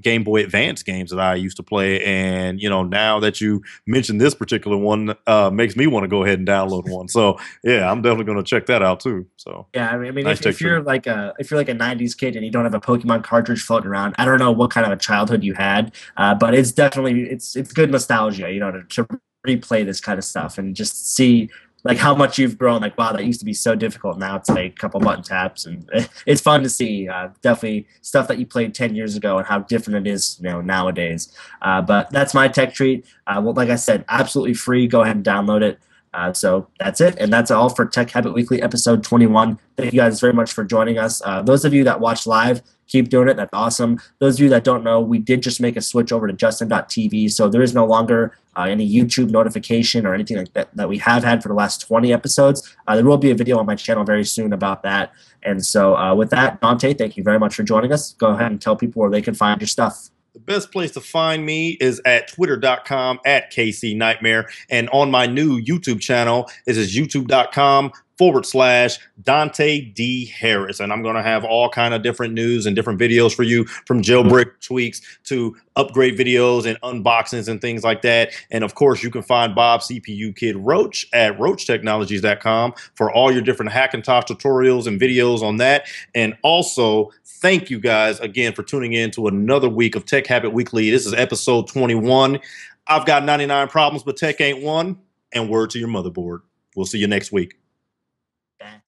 Game Boy Advance games that I used to play, and now that you mentioned this particular one, makes me want to go ahead and download one. So yeah, I'm definitely going to check that out too. So yeah, I mean, nice if you're like a '90s kid and you don't have a Pokemon cartridge floating around, I don't know what kind of a childhood you had, but it's definitely it's good nostalgia, to replay this kind of stuff and just see like how much you've grown. Like, wow, that used to be so difficult. Now it's like a couple button taps, and it's fun to see. Definitely stuff that you played 10 years ago and how different it is, nowadays. But that's my tech treat. Well, like I said, absolutely free. Go ahead and download it. So that's it. And that's all for Tech Habit Weekly episode 21. Thank you guys very much for joining us. Those of you that watch live, keep doing it. That's awesome. Those of you that don't know, we did just make a switch over to Justin.tv. So there is no longer any YouTube notification or anything like that we have had for the last 20 episodes. There will be a video on my channel very soon about that. And so with that, Dontae, thank you very much for joining us. Go ahead and tell people where they can find your stuff. The best place to find me is at twitter.com at KC Nightmare. And on my new YouTube channel is youtube.com/Dontae D. Harris. And I'm going to have all kind of different news and different videos for you, from jailbreak tweaks to upgrade videos and unboxings and things like that. And of course, you can find Bob CPU Kid Roach at roachtechnologies.com for all your different Hackintosh tutorials and videos on that. And also, thank you guys again for tuning in to another week of Tech Habit Weekly. This is episode 21. I've got 99 problems, but tech ain't one. And word to your motherboard. We'll see you next week.